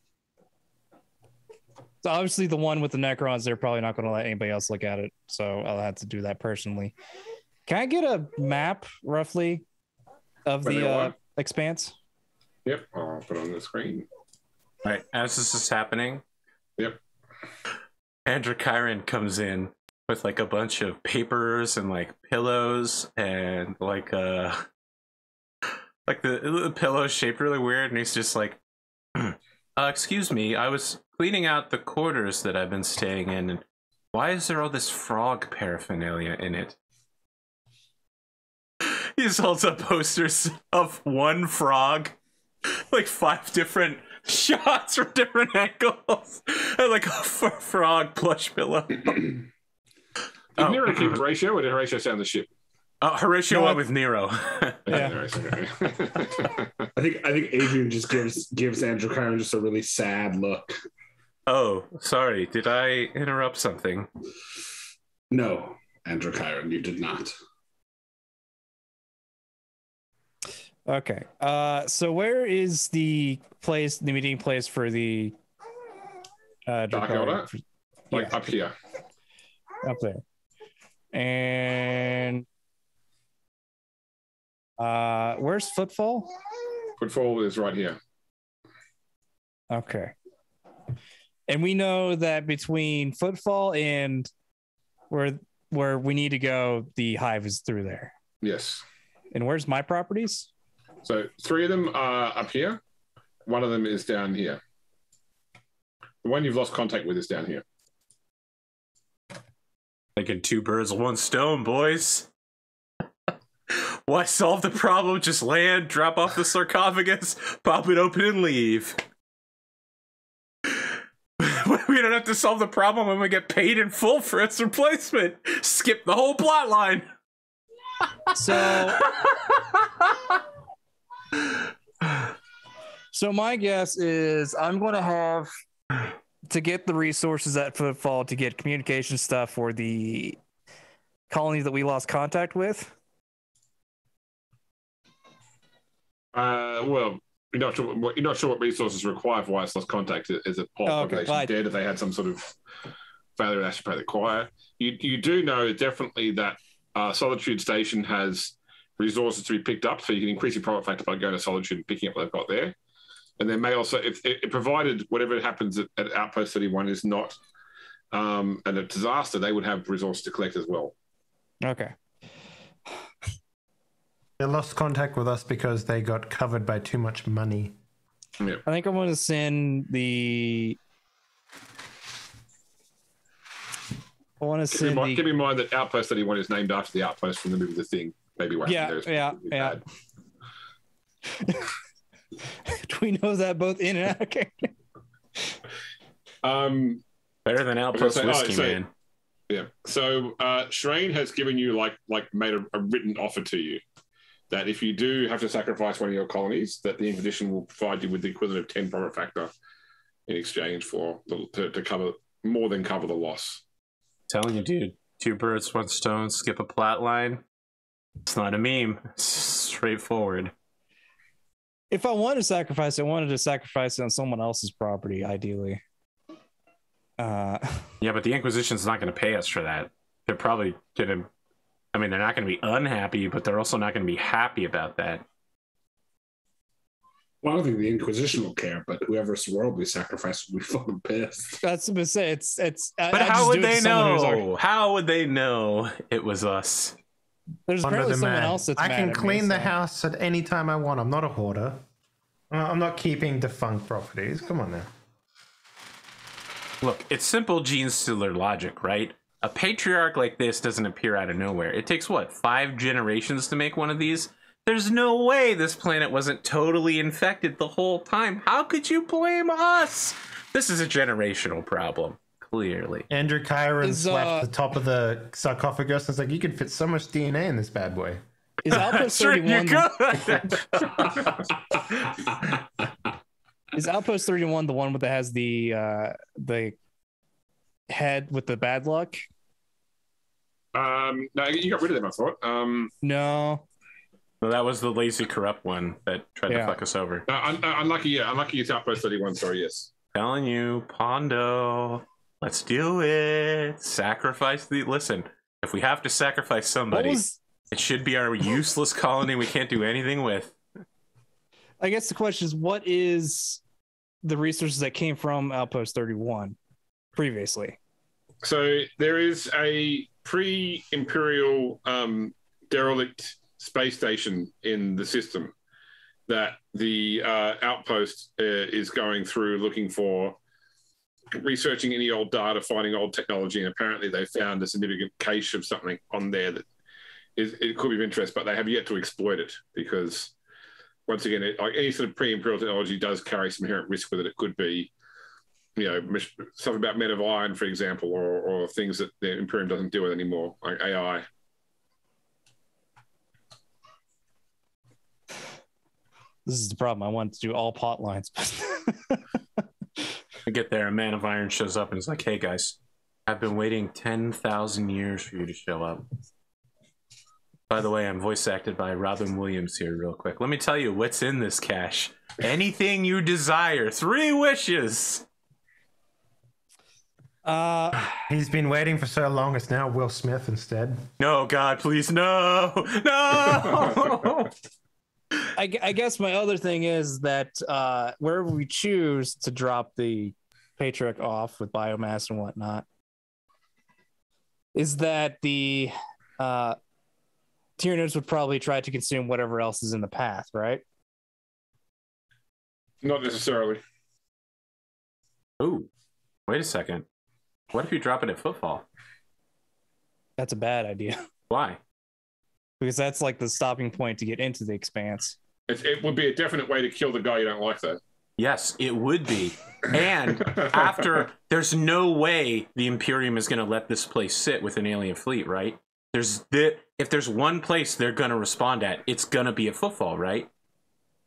So obviously the one with the Necrons, they're probably not going to let anybody else look at it. So I'll have to do that personally. Can I get a map, roughly, of the Expanse? Yep, I'll put it on the screen. All right, as this is happening, yep, Androchiron comes in with like a bunch of papers and like pillows and like the pillow is shaped really weird, and he's just like, excuse me, I was cleaning out the quarters that I've been staying in, and why is there all this frog paraphernalia in it? He just holds up posters of one frog, like 5 different shots from different angles, and like a frog plush pillow. Did Nero keep Horatio, or did Horatio stay on the ship? Horatio went with Nero. Yeah. I think Adrian just gives Androchiron just a really sad look. Oh, sorry. Did I interrupt something? No, Androchiron, you did not. Okay. So where is the meeting place for the Dark Elder? Like up here. Up there. And where's Footfall? Footfall is right here. Okay. And we know that between Footfall and where we need to go, the hive is through there. Yes. And where's my properties? So 3 of them are up here. 1 of them is down here. The one you've lost contact with is down here. Taking 2 birds with 1 stone, boys. Why solve the problem? Just land, drop off the sarcophagus, pop it open, and leave. We don't have to solve the problem when we get paid in full for its replacement. Skip the whole plot line. So my guess is I'm going to have to get the resources at Footfall to get communication stuff for the colony that we lost contact with. Well, you're not sure what resources require for wireless lost contact. Is it population dead? If they had some sort of failure at Astropath acquire, you do know definitely that Solitude Station has resources to be picked up, so you can increase your profit factor by going to Solitude and picking up what they've got there. And then may also, if provided whatever happens at Outpost 31 is not a disaster, they would have resources to collect as well. Okay. They lost contact with us because they got covered by too much money. Yep. I think I'm going to send the... Keep in mind that Outpost 31 is named after the outpost from the movie The Thing. Maybe yeah. Do we know that both in and out of character? Better than Outpost Whiskey, man. Yeah. So Shrine has given you made a written offer to you that if you do have to sacrifice one of your colonies, that the Inquisition will provide you with the equivalent of 10 profit factor in exchange for to cover more than cover the loss. Telling you, dude, 2 birds, 1 stone, skip a plot line. It's not a meme. It's straightforward. If I wanted to sacrifice, I wanted to sacrifice it on someone else's property, ideally. Yeah, but the Inquisition's not going to pay us for that. They're probably going to... I mean, they're not going to be unhappy, but they're also not going to be happy about that. Well, I don't think the Inquisition will care, but whoever's worldly sacrifice will be fucking pissed. That's what I'm saying. But how would they know? How would they know it was us? There's apparently someone else that's mad I can at clean me, the so. house at any time I want. I'm not a hoarder. I'm not keeping defunct properties. Come on now. Look, it's simple Gene Stealer logic, right? A patriarch like this doesn't appear out of nowhere. It takes, what, 5 generations to make one of these? There's no way this planet wasn't totally infected the whole time. How could you blame us? This is a generational problem, clearly. Androchiron slapped the top of the sarcophagus and was like, you can fit so much DNA in this bad boy. Is Outpost Sure, 31 you Is Outpost 31 the one that has the head with the bad luck? No, you got rid of them, I thought. No. Well, that was the lazy corrupt one that tried to fuck us over. Unlucky it's Outpost 31, sorry, yes. Telling you, Pondo, let's do it. Sacrifice the... Listen, if we have to sacrifice somebody, it should be our useless colony we can't do anything with. I guess the question is, what is the resources that came from Outpost 31 previously? So there is a pre-Imperial derelict space station in the system that the outpost is going through, looking for, researching any old data, finding old technology, and apparently they found a significant cache of something on there that it could be of interest, but they have yet to exploit it because, once again, like any sort of pre-Imperial technology does carry some inherent risk with it. It could be, something about men of iron, for example, or things that the Imperium doesn't deal with anymore, like AI. This is the problem. I want to do all pot lines. I get there, a man of iron shows up and is like, hey guys, I've been waiting 10,000 years for you to show up. By the way, I'm voice acted by Robin Williams here real quick. Let me tell you what's in this cache. Anything you desire. 3 wishes. He's been waiting for so long, it's now Will Smith instead. No, God, please, no. No! I guess my other thing is that wherever we choose to drop the Patriarch off with biomass and whatnot, is that the Tyranids would probably try to consume whatever else is in the path, right? Not necessarily. Ooh, wait a second. What if you drop it at footfall? That's a bad idea. Why? Because that's like the stopping point to get into the Expanse. It would be a definite way to kill the guy you don't like, though. Yes, it would be. And after, there's no way the Imperium is going to let this place sit with an alien fleet, right? If there's one place they're going to respond at, it's going to be a footfall, right?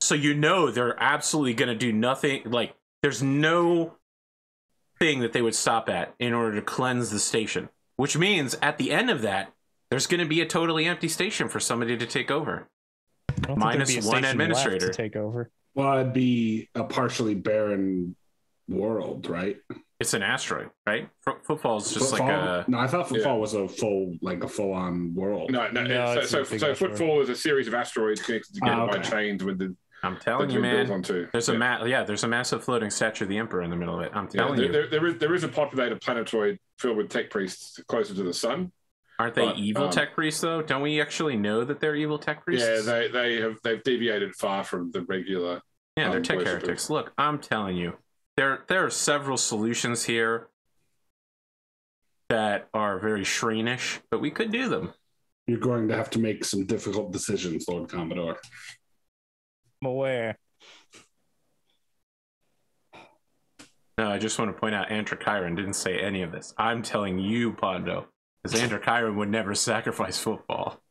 So they're absolutely going to do nothing. Like, there's no thing that they would stop at in order to cleanse the station. Which means, at the end of that, there's going to be a totally empty station for somebody to take over. Minus one administrator to take over. Well, it'd be a partially barren world, right? It's an asteroid, right? Footfall is just Footfall? like a... No, I thought Footfall was a full-on world. No. So Footfall is a series of asteroids connected together by chains with the... I'm telling you, man. There's a massive floating statue of the Emperor in the middle of it. I'm telling you. There is a populated planetoid filled with tech priests closer to the sun. Aren't they evil tech priests, though? Don't we actually know that they're evil tech priests? Yeah, they've deviated far from the regular. Yeah, they're tech heretics. Look, I'm telling you, there are several solutions here that are very Shreenish, but we could do them. You're going to have to make some difficult decisions, Lord Commodore. I'm aware. No, I just want to point out Androchiron didn't say any of this. I'm telling you, Pondo. Because Androchiron would never sacrifice footfall.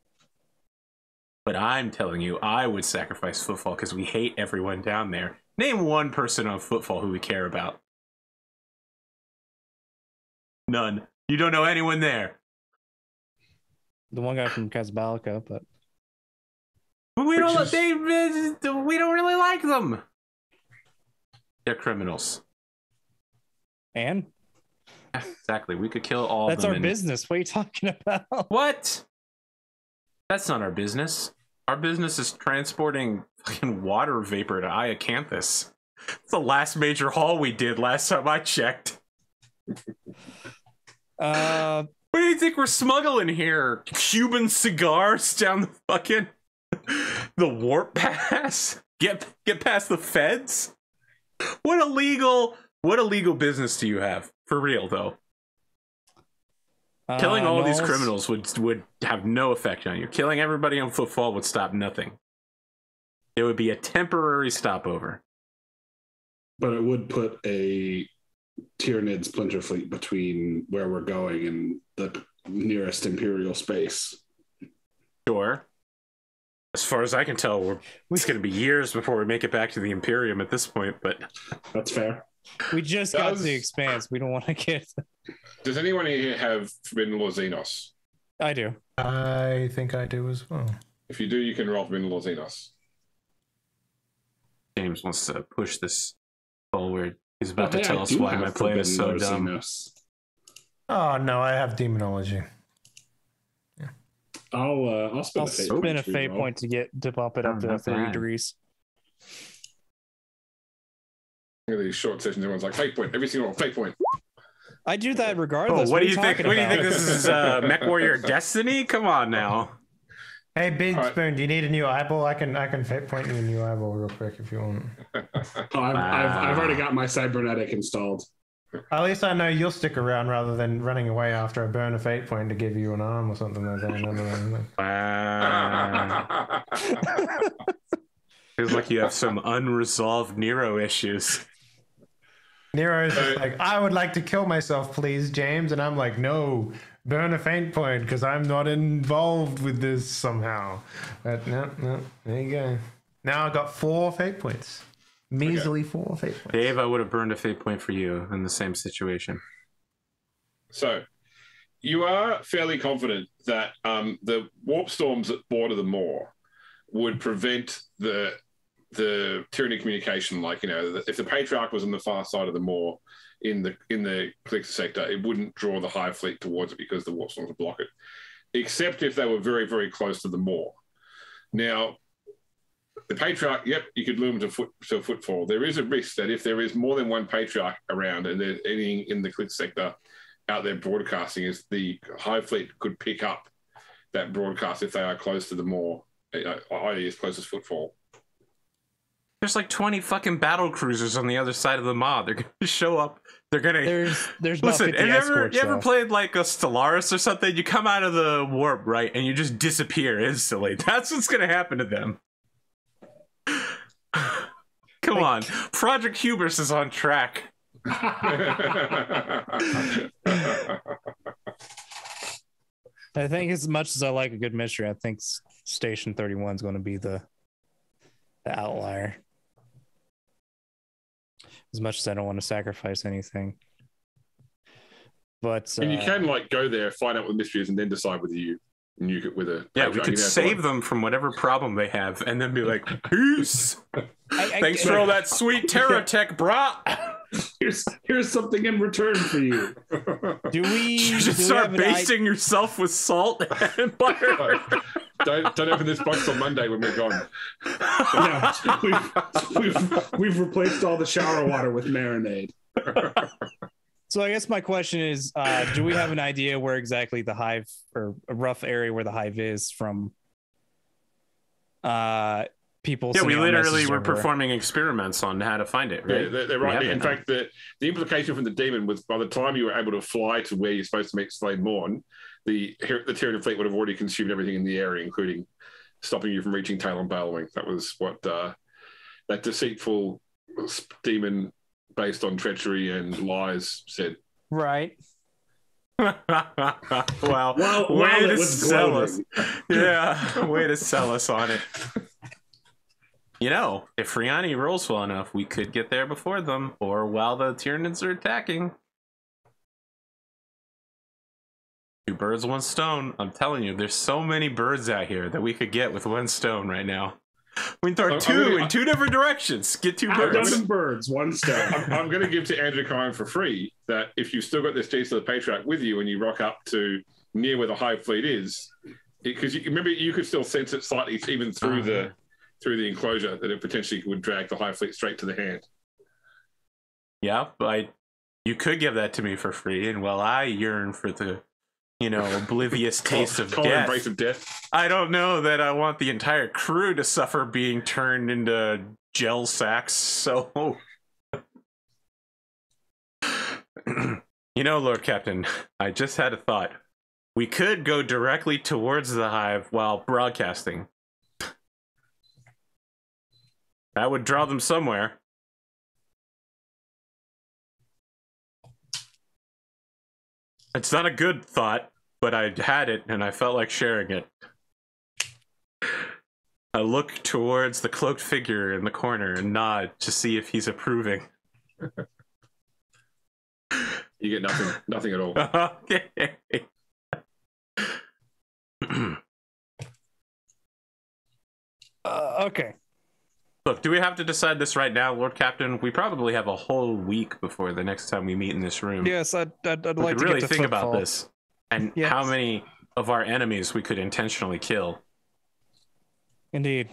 But I'm telling you, I would sacrifice footfall because we hate everyone down there. Name one person on footfall who we care about. None. You don't know anyone there. The one guy from Casablanca, but... we don't really like them. They're criminals. And? Exactly. We could kill all of them. That's our business. What are you talking about? What? That's not our business. Our business is transporting fucking water vapor to Iacanthus. It's the last major haul we did last time I checked. What do you think we're smuggling here? Cuban cigars down the fucking the warp pass? Get past the feds? What illegal business do you have? For real, though. Killing all these criminals would have no effect on you. Killing everybody on footfall would stop nothing. It would be a temporary stopover. But it would put a Tyranid splinter fleet between where we're going and the nearest Imperial space. Sure. As far as I can tell, it's going to be years before we make it back to the Imperium at this point, but... That's fair. We just got to the Expanse. We don't want to get... Does anyone here have Forbidden Law Xenos? I do. I think I do as well. If you do, you can roll Forbidden Law Xenos. James wants to push this forward. He's about to tell us why my plan is so dumb. Xenos. Oh, no, I have Demonology. I'll spend a fate point to bump it up to 30 degrees. Look at these short sessions. Everyone's like, fate point. Every single one, fate point. I do that regardless. What do you think? What do you think this is? Mech Warrior Destiny? Come on now. Hey, Big Spoon, do you need a new eyeball? I can fate point you a new eyeball real quick if you want. I've already got my cybernetic installed. At least I know you'll stick around rather than running away after I burn a fate point to give you an arm or something like that. Wow. Feels like you have some unresolved Nero issues. Nero's just like, I would like to kill myself, please, James. And I'm like, no, burn a fate point because I'm not involved with this somehow. But no, there you go. Now I got 4 fate points. Measly 4 fate points. Dave, I would have burned a fate point for you in the same situation. So, you are fairly confident that the warp storms that border the Maw would prevent the tyranny communication. Like, if the Patriarch was on the far side of the Maw in the Calixis sector, it wouldn't draw the Hive fleet towards it because the warp storms would block it. Except if they were very, very close to the Maw. Now, the Patriarch, yep, you could loom to a footfall. There is a risk that if there is more than one Patriarch around and there's anything in the Calixis sector out there broadcasting, is the Hive fleet could pick up that broadcast if they are close to the Maw, i.e. as close as footfall. There's like 20 fucking battle cruisers on the other side of the Maw. They're going to show up. They're going to... There's Listen, have you ever played like a Stellaris or something? You come out of the warp, right, and you just disappear instantly. That's what's going to happen to them. Come on. Project Hubris is on track. I think as much as I like a good mystery, I think Station 31 is going to be the outlier. As much as I don't want to sacrifice anything. But and you can go there, find out what the mystery is, and then decide whether you nuke it with a... Yeah, we could save them from whatever problem they have and then be like, peace! Thanks for all that sweet Terra tech, brah! Here's something in return for you. You just start basting yourself with salt and butter. Don't open this box on Monday when we're gone. Yeah, we've replaced all the shower water with marinade. So I guess my question is, do we have an idea where exactly the Hive, or a rough area where the Hive is from people? Yeah, we literally were performing experiments on how to find it, right? Yeah, they're right. In fact, the implication from the demon was by the time you were able to fly to where you're supposed to meet Slade Morn, the Tyranid fleet would have already consumed everything in the area, including stopping you from reaching Talon Balewing. That was what that deceitful demon based on treachery and lies said. Right. Wow. Way to sell us. Yeah, way to sell us on it. If Friani rolls well enough, we could get there before them, or while the Tyranids are attacking. 2 birds, 1 stone. I'm telling you, there's so many birds out here that we could get with 1 stone right now. We can throw 2 in 2 different directions. Get 2 birds. Birds, 1 stone. I'm going to give to Androchiron for free that if you've still got this Jason of the Patriarch with you and you rock up to near where the Hive fleet is, because remember you could still sense it slightly even through the enclosure that it potentially would drag the Hive fleet straight to the hand. Yeah, but you could give that to me for free, and while I yearn for the oblivious taste of death. Embrace of death. I don't know that I want the entire crew to suffer being turned into gel sacks, so... Lord Captain, I just had a thought. We could go directly towards the Hive while broadcasting. That would draw them somewhere. It's not a good thought, but I had it and I felt like sharing it. I look towards the cloaked figure in the corner and nod to see if he's approving. You get nothing at all. Okay. Okay. Look, do we have to decide this right now, Lord Captain? We probably have a whole week before the next time we meet in this room. Yes, I'd like we could to really get to think footfall. about this and how many of our enemies we could intentionally kill. Indeed.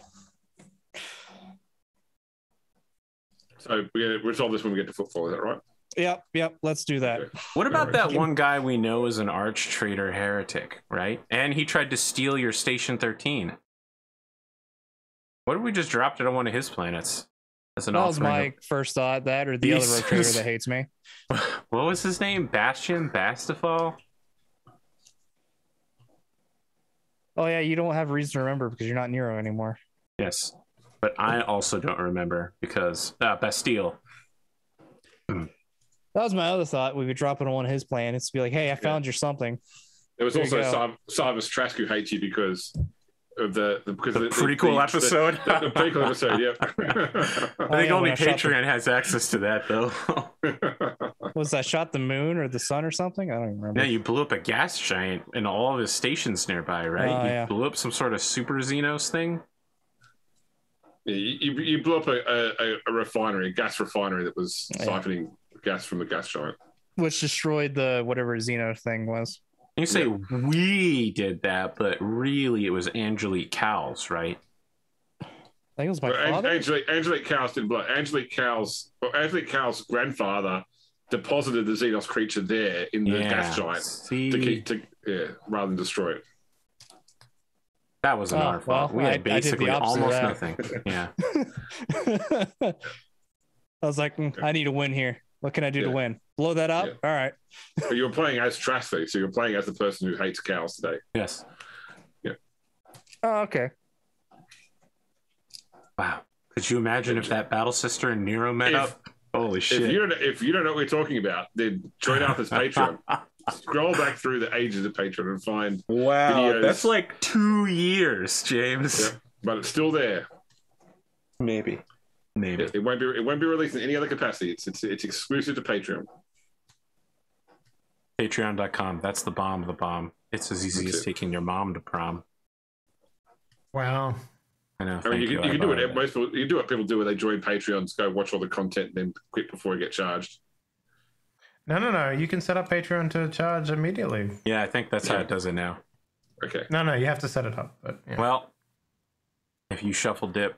So we're gonna resolve this when we get to footfall. Is that right? Yep. Let's do that. Okay. What about that one guy we know is an arch traitor heretic, right? And he tried to steal your Station 13. What if we just dropped it on one of his planets? As an That was my first thought, that or the other rogue trader that hates me. What was his name? Bastion? Bastafal? Oh yeah, you don't have reason to remember because you're not Nero anymore. Yes. But I also don't remember because... Bastille. That was my other thought. We would drop it on one of his planets to be like, hey, I found you something. There was There also you Sarvis Trask who hates you because of the prequel episode. The prequel episode, yeah. I think only Patreon has access to that, though. Was that shot the moon or the sun or something? I don't even remember. Yeah, you blew up a gas giant in all of his stations nearby, right? You blew up some sort of super Xenos thing. Yeah, you blew up a refinery, a gas refinery that was siphoning gas from the gas giant, which destroyed the whatever Xeno thing was. You say we did that, but really it was Angelique Cowles, right? I think it was my father. Angelique Cowles didn't blow. Angelique Cowles' grandfather deposited the Xenos creature there in the gas giant rather than destroy it. That wasn't our fault. We had basically almost nothing. Yeah. I was like, I need a win here. What can I do to win? Blow that up? Yeah. All right. But you were playing as Trask, so you're playing as the person who hates cows today. Yes. Yeah. Oh, okay. Wow. Could you imagine if that Battle Sister and Nero met up? Holy shit. If you don't know what we're talking about, then join Arthur's Patreon. Scroll back through the ages of Patreon and find videos. That's like 2 years, James. Yeah, but it's still there. Maybe. It won't be released in any other capacity. It's exclusive to Patreon. Patreon.com. That's the bomb of the bomb. It's as easy as taking your mom to prom. Wow. I know. I mean, you can do it. Most people, you do what people do where they join Patreons, go watch all the content, and then quit before you get charged. No. You can set up Patreon to charge immediately. Yeah, I think that's how it does it now. Okay. No, you have to set it up. But, yeah. Well, if you shuffle dip,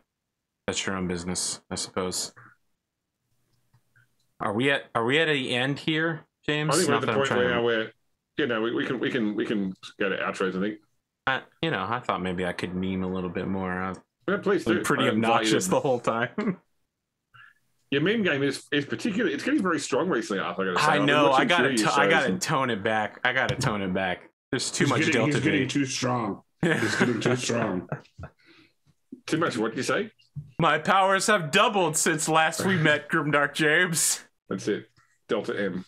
that's your own business, I suppose. Are we at the end here, James? I think we're at the point where we can go to outros. I think. I thought maybe I could meme a little bit more. Please do. Pretty obnoxious the whole time. Your meme game is particularly. It's getting very strong recently, Arthur. I know. I gotta tone it back. There's too much Delta. He's getting too strong. He's getting too strong. Too much. What did you say? My powers have doubled since last we met, Grimdark James. That's it. Delta M.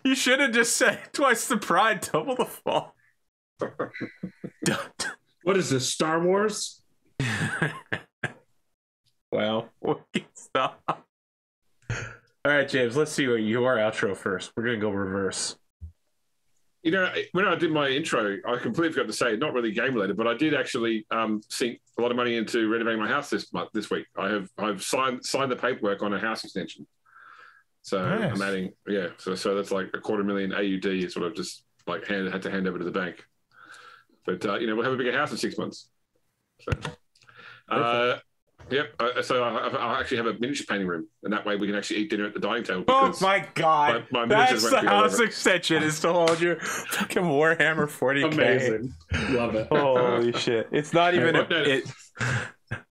You should have just said twice the pride, double the fall. What is this, Star Wars? Well, stop. All right, James, let's see your outro first. We're going to go reverse. When I did my intro, I completely forgot to say, not really game related, but I did actually sink a lot of money into renovating my house this week. I've signed the paperwork on a house extension. So nice. I'm adding, so that's like $250,000 AUD, sort of just like had to hand over to the bank. But we'll have a bigger house in 6 months. So, so I actually have a miniature painting room, and that way we can actually eat dinner at the dining table. Oh my god! That's the house extension is to hold your fucking Warhammer 40K. Amazing, love it. Holy shit! It's not even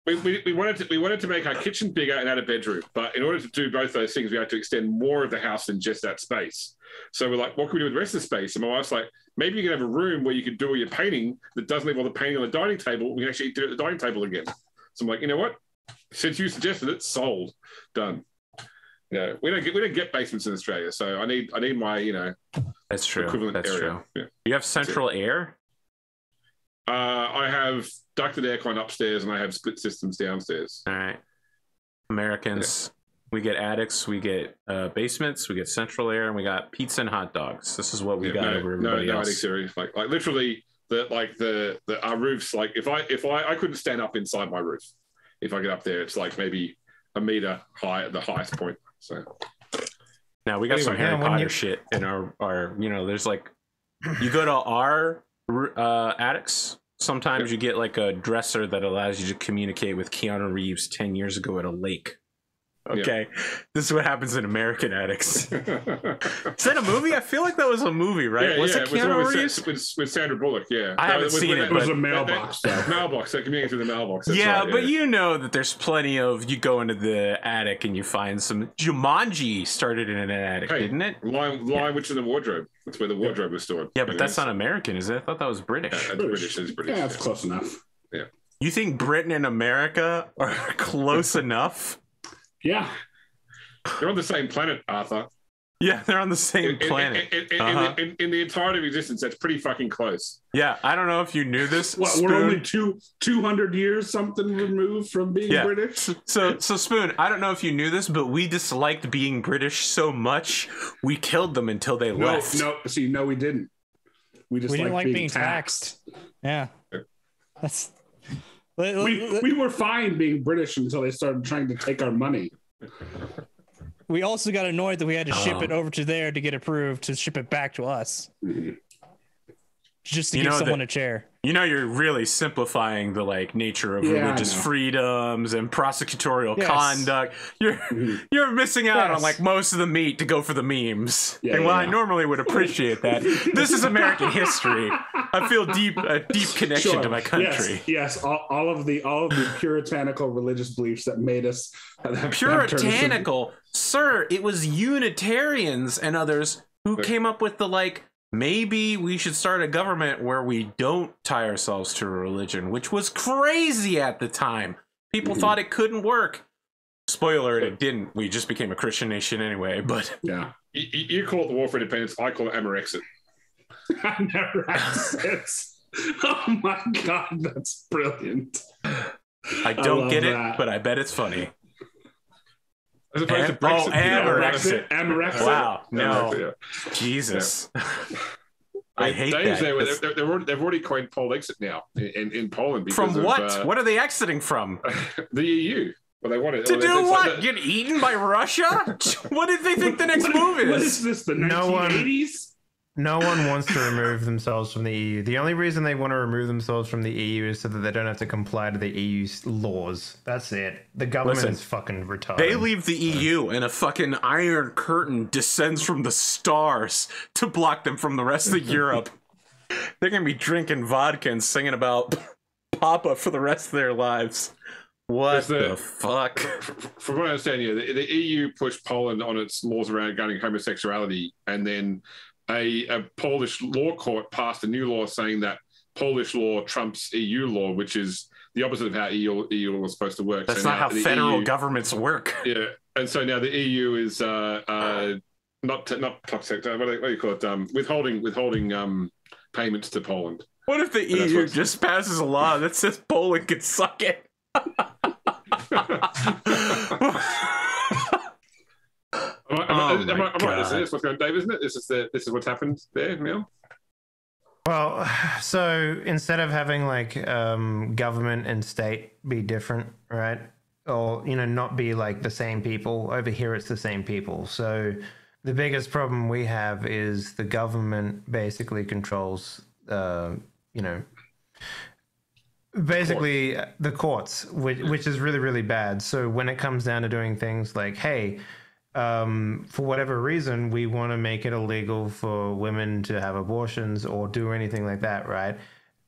We wanted to make our kitchen bigger and add a bedroom, but in order to do both those things, we had to extend more of the house than just that space. So we're like, what can we do with the rest of the space? And my wife's like, maybe you can have a room where you can do all your painting that doesn't leave all the painting on the dining table. We can actually do it at the dining table again. So I'm like, you know what? Since you suggested it, sold, done. We don't get basements in Australia, so I need my that's true. equivalent that's area. True. Yeah. You have central air. I have ducted aircon upstairs and I have split systems downstairs. All right. Americans, we get attics, we get basements, we get central air, and we got pizza and hot dogs. This is what we got over everybody else. Attic series. Like literally our roofs. Like if I couldn't stand up inside my roof. If I get up there, it's like maybe a meter high at the highest point. So now we got some Harry Potter shit in our there's like, you go to our attics. Sometimes you get like a dresser that allows you to communicate with Keanu Reeves 10 years ago at a lake. Okay, this is what happens in American attics. Is that a movie? I feel like that was a movie, right? Was it Keanu Reeves? With Sandra Bullock? Yeah, I haven't seen it. It was a mailbox. Mailbox. They communicate through the mailbox. That's yeah, right, but you know that there's plenty of, you go into the attic and you find some. Jumanji started in an attic, didn't it? Lion Witch in the Wardrobe. That's where the wardrobe was stored. Yeah, but that's not American, is it? I thought that was British. Yeah, British. Yeah, that's close enough. Yeah. You think Britain and America are close enough? Yeah. They're on the same planet, Arthur. Yeah, they're on the same planet. In the entirety of existence, that's pretty fucking close. Yeah, I don't know if you knew this. We're only 200 years something removed from being British. So Spoon, I don't know if you knew this, but we disliked being British so much, we killed them until they left. No, we didn't. We didn't like being taxed. Yeah. That's... We were fine being British until they started trying to take our money. We also got annoyed that we had to ship it over to there to get approved to ship it back to us. Just to give someone a chair. You know, you're really simplifying the nature of religious freedoms and prosecutorial conduct. You're missing out on most of the meat to go for the memes. I normally would appreciate that, this is American history. I feel a deep connection to my country. Yes. All of the puritanical religious beliefs that made us puritanical. Sir, it was Unitarians and others who came up with the maybe we should start a government where we don't tie ourselves to a religion, which was crazy at the time. People thought it couldn't work. Spoiler, it didn't. We just became a Christian nation anyway, but... Yeah. You call it the War for Independence, I call it Amarexit. Amarexit. Oh my God, that's brilliant. I don't get it, but I bet it's funny. As opposed to Brexit. Amarexit. Wow, no. Yeah. Jesus. I hate Dave's that. They've already coined Pole exit now in Poland. Because from what? What are they exiting from? The EU. Well, they wanted to do what? Get eaten by Russia? What did they think the next move is? What is this? The 1980s? No one wants to remove themselves from the EU. The only reason they want to remove themselves from the EU is so that they don't have to comply to the EU's laws. That's it. The government is fucking retarded. They leave the EU and a fucking iron curtain descends from the stars to block them from the rest of Europe. They're going to be drinking vodka and singing about Papa for the rest of their lives. What the fuck? From what I understand, the EU pushed Poland on its laws regarding homosexuality, and then a Polish law court passed a new law saying that Polish law trumps EU law, which is the opposite of how EU law is supposed to work. That's not how federal governments work. Yeah, and so now the EU is not toxic. What do you call it? Withholding payments to Poland. What if the EU just passes a law that says Poland can suck it? Am I right? This is what's going on, Dave, isn't it? This is what's happened there, Neil? Well, so instead of having government and state be different, right? Or, not be the same people, over here it's the same people. So the biggest problem we have is the government basically controls, basically the courts, which is really, really bad. So when it comes down to doing things like, hey, for whatever reason, we want to make it illegal for women to have abortions or do anything like that, right?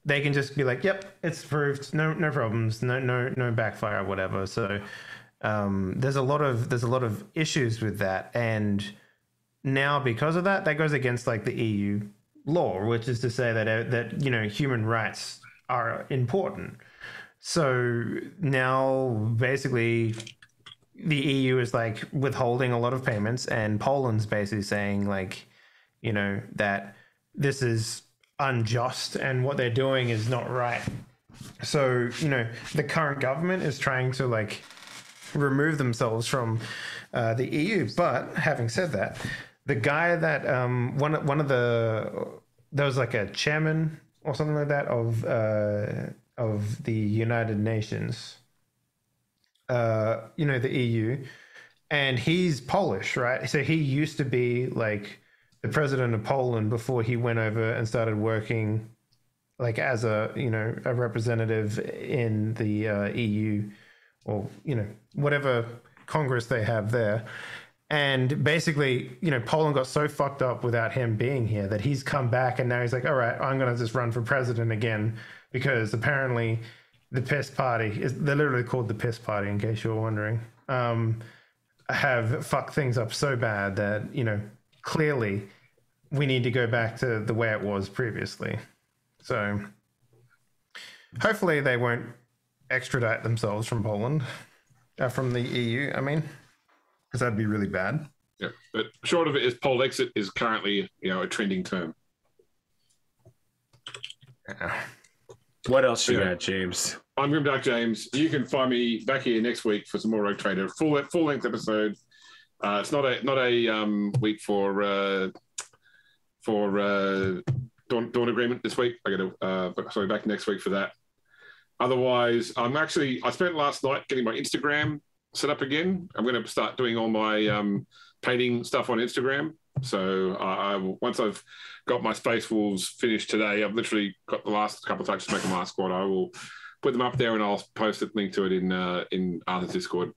They can just be like, yep, it's approved, no problems, no backfire or whatever. So there's a lot of issues with that, and now because of that goes against the EU law, which is to say that human rights are important. So now basically the EU is withholding a lot of payments, and Poland's basically saying that this is unjust and what they're doing is not right. So, you know, the current government is trying to like remove themselves from the EU. But having said that, the guy that one of the there was like a chairman or something like that of the United Nations, you know, the EU, and he's Polish, right? So he used to be like the president of Poland before he went over and started working like as a, you know, a representative in the EU, or, you know, whatever Congress they have there. And basically, you know, Poland got so fucked up without him being here that he's come back and now he's like, all right, I'm going to just run for president again, because apparently the piss party they're literally called the piss party, in case you're wondering, have fucked things up so bad that, you know, clearly we need to go back to the way it was previously. So hopefully they won't extradite themselves from Poland, from the EU, I mean, because that'd be really bad. Yeah, but short of it is Polexit is currently, you know, a trending term. What else you got, James? I'm Grimdark James. You can find me back here next week for some more Rogue Trader, full length episode. It's not a week for Dawn Agreement this week. I got to back next week for that. Otherwise, I spent last night getting my Instagram set up again. I'm going to start doing all my painting stuff on Instagram. So once I've got my Space Wolves finished today, I've literally got the last couple of touches to make a mask squad. I will put them up there and I'll post a link to it in Arthur's Discord.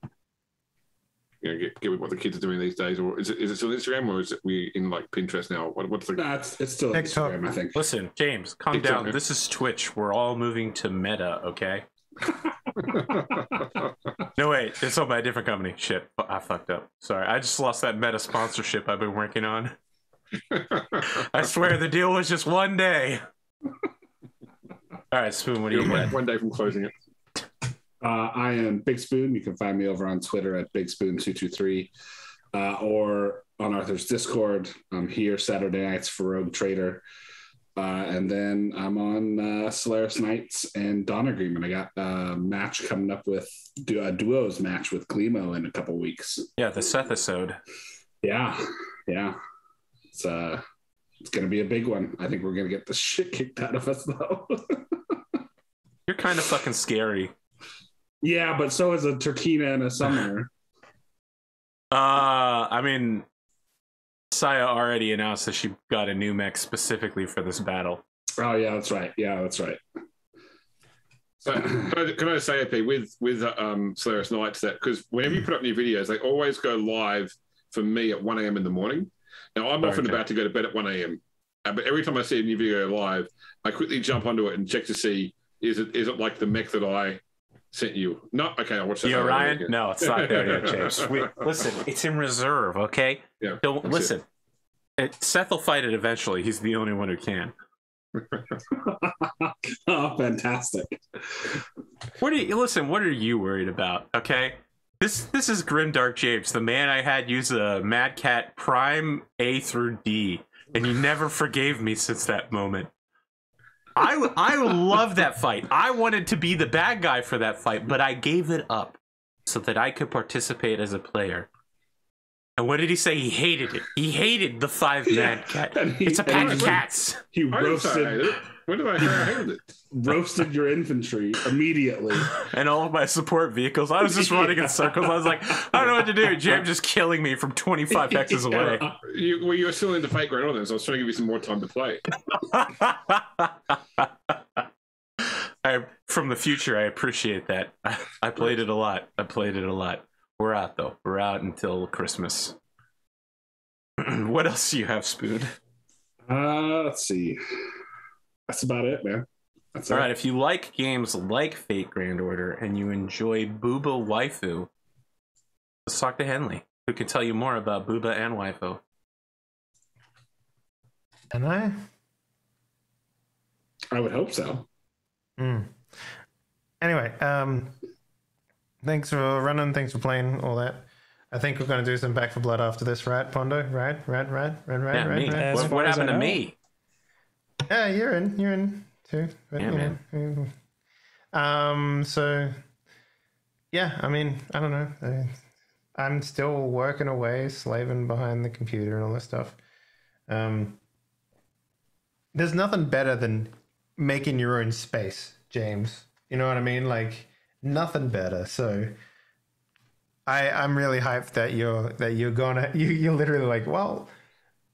You know, get what the kids are doing these days. Or is it still Instagram, or is it we in like Pinterest now? What's the? No, it's still Instagram, I think. Listen, James, calm down. This is Twitch. We're all moving to Meta, okay? No, wait, it's owned by a different company. Shit, I fucked up. Sorry, I just lost that Meta sponsorship I've been working on. I swear the deal was just one day. All right, Spoon, what do you got? One day from closing it. I am Big Spoon. You can find me over on Twitter at BigSpoon223 or on Arthur's Discord. I'm here Saturday nights for Rogue Trader. And then I'm on Solaris Knights and Dawn Agreement. I got a match coming up with a duos match with Glimo in a couple weeks. Yeah, the Seth-isode. Yeah. It's going to be a big one. I think we're going to get the shit kicked out of us, though. You're kind of fucking scary. Yeah, but so is a Turkina and a Summoner. I mean, Saya already announced that she got a new mech specifically for this battle. Oh, yeah, that's right. So, can I say, AP, with Solaris Knights, that because whenever you put up new videos, they always go live for me at 1 a.m. in the morning. Now, I'm often about to go to bed at 1 a.m. But every time I see a new video live, I quickly jump onto it and check to see, is it like the mech that I sent you? No, okay, I'll watch that. The Orion? No, it's not there yet, James. Listen, it's in reserve, okay? Yeah. Don't listen. Seth will fight it eventually. He's the only one who can. Oh, fantastic. What are you worried about? Okay, this is Grimdark James, the man I had use a Mad Cat Prime A through D, and he never forgave me since that moment. I love that fight. I wanted to be the bad guy for that fight, but I gave it up so that I could participate as a player. And what did he say? He hated it. He hated the 5-man cat. It's a pack of cats. He roasted. When did I hate it? Roasted your infantry immediately. And all of my support vehicles. I was just running in circles. I was like, I don't know what to do. James just killing me from 25 hexes away. You were still into Fate Grand Order, so I was trying to give you some more time to play. From the future, I appreciate that. I played it a lot. We're out, though. We're out until Christmas. What else do you have, Spoon? Let's see. That's about it, man. That's all right. If you like games like Fate Grand Order and you enjoy Booba Waifu, let's talk to Henley, who can tell you more about Booba and Waifu. Can I? I would hope so. Anyway, thanks for running. Thanks for playing all that. I think we're going to do some Back for Blood after this, right, Pondo? Right. What happened to me? Yeah, you're in too. But, yeah, man. So yeah, I mean, I don't know. I'm still working away, slaving behind the computer and all this stuff. There's nothing better than making your own space, James. You know what I mean? Like nothing better. So I'm really hyped that you're gonna you're literally like, well,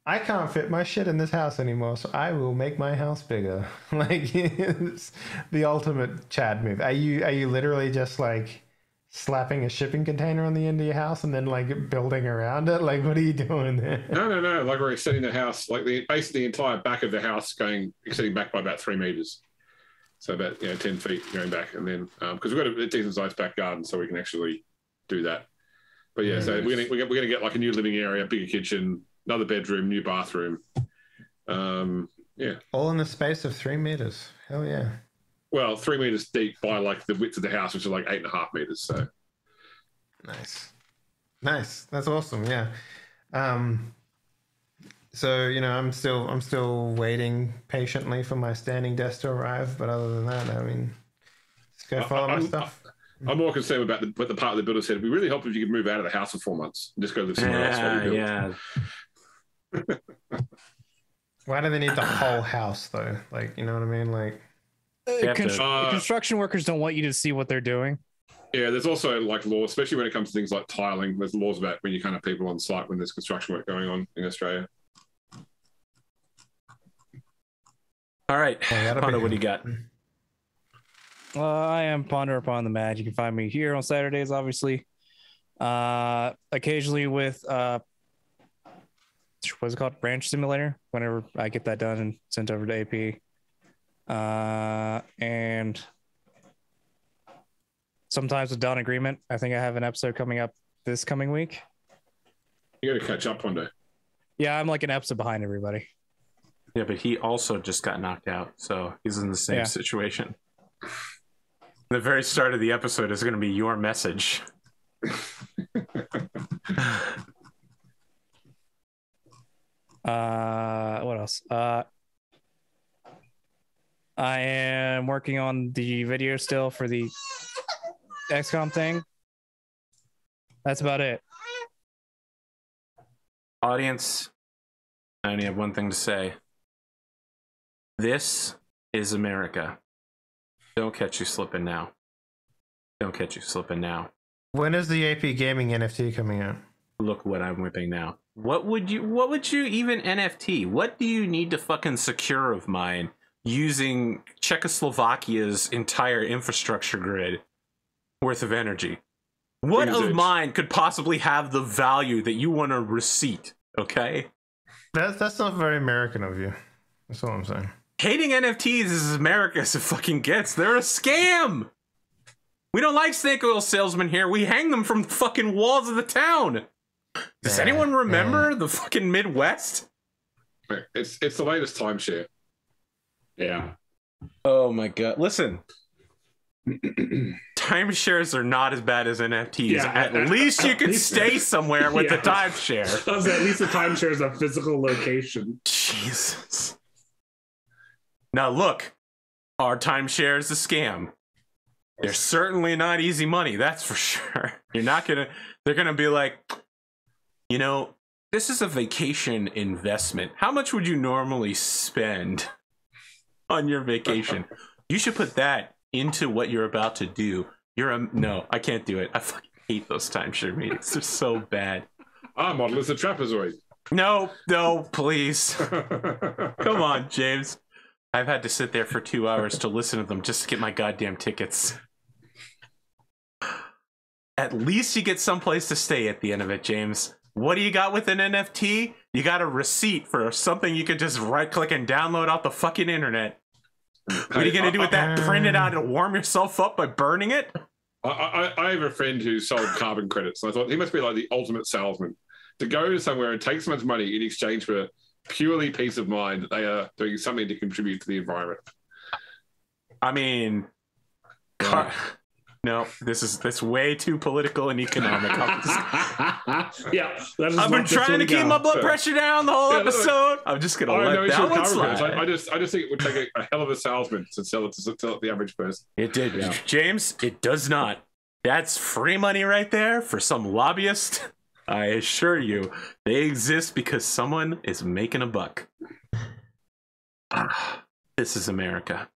I can't fit my shit in this house anymore, so I will make my house bigger. Like it's the ultimate Chad move. Are you literally just like slapping a shipping container on the end of your house and then like building around it? Like what are you doing there? No. Like we're extending the house, like basically the entire back of the house extending back by about 3 meters. So about 10 feet going back, and then because we've got a decent sized back garden, so we can actually do that. But yeah, so we're gonna get like a new living area, bigger kitchen, another bedroom, new bathroom. Yeah, all in the space of 3 meters. Hell yeah. Well, 3 meters deep by like the width of the house, which is like 8.5 meters. So nice. That's awesome. Yeah. So I'm still waiting patiently for my standing desk to arrive. But other than that, I mean, just go follow my stuff. I'm more concerned about what the part of the builder said. It'd be really helpful if you could move out of the house for 4 months and just go live somewhere else while you build. Yeah. Why do they need the whole house though? Like, you know what I mean? Like, construction workers don't want you to see what they're doing. Yeah, there's also like laws, especially when it comes to things like tiling. There's laws about when you can't have people on site when there's construction work going on in Australia. All right, Ponder, what do you got? I am Ponder Upon the Mad. You can find me here on Saturdays, obviously. Occasionally with what's it called? Branch Simulator, whenever I get that done and sent over to AP. And sometimes with Dawn Agreement. I think I have an episode coming up this coming week. You got to catch up one day. Yeah, I'm like an episode behind everybody. Yeah, but he also just got knocked out, so he's in the same situation. The very start of the episode is going to be your message. What else? I am working on the video still for the XCOM thing. That's about it. Audience, I only have one thing to say. This is America. Don't catch you slipping now. Don't catch you slipping now. When is the AP Gaming NFT coming out? Look what I'm whipping now. What would you even NFT? What do you need to fucking secure of mine using Czechoslovakia's entire infrastructure grid worth of energy? What of mine could possibly have the value that you want a receipt? Okay? That's not very American of you. That's all I'm saying. Hating NFTs is as America as it fucking gets. They're a scam. We don't like snake oil salesmen here. We hang them from the fucking walls of the town. Does anyone remember the fucking Midwest? It's the latest timeshare. Yeah. Oh my god. Listen. Timeshares are not as bad as NFTs. Yeah, at least you can stay somewhere with the timeshare. At least the timeshare is a physical location. Jesus. Now look, our timeshare is a scam. They're certainly not easy money, that's for sure. They're gonna be like, this is a vacation investment. How much would you normally spend on your vacation? You should put that into what you're about to do. No, I can't do it. I fucking hate those timeshare meetings. They're so bad. Our model is a trapezoid. No, please. Come on, James. I've had to sit there for 2 hours to listen to them just to get my goddamn tickets. At least you get someplace to stay at the end of it, James. What do you got with an NFT? You got a receipt for something you could just right-click and download off the fucking internet. What are you going to do with that? Print it out and warm yourself up by burning it? I have a friend who sold carbon credits. And I thought he must be like the ultimate salesman. To go to somewhere and take so much money in exchange for purely peace of mind that they are doing something to contribute to the environment. I mean, No, that's way too political and economic. Yeah, I've been trying to keep my blood pressure down the whole episode. I'm just gonna let that one slide. I just think it would take a hell of a salesman to sell it to the average person. It did, James. It does not. That's free money right there for some lobbyist. I assure you, they exist because someone is making a buck. This is America.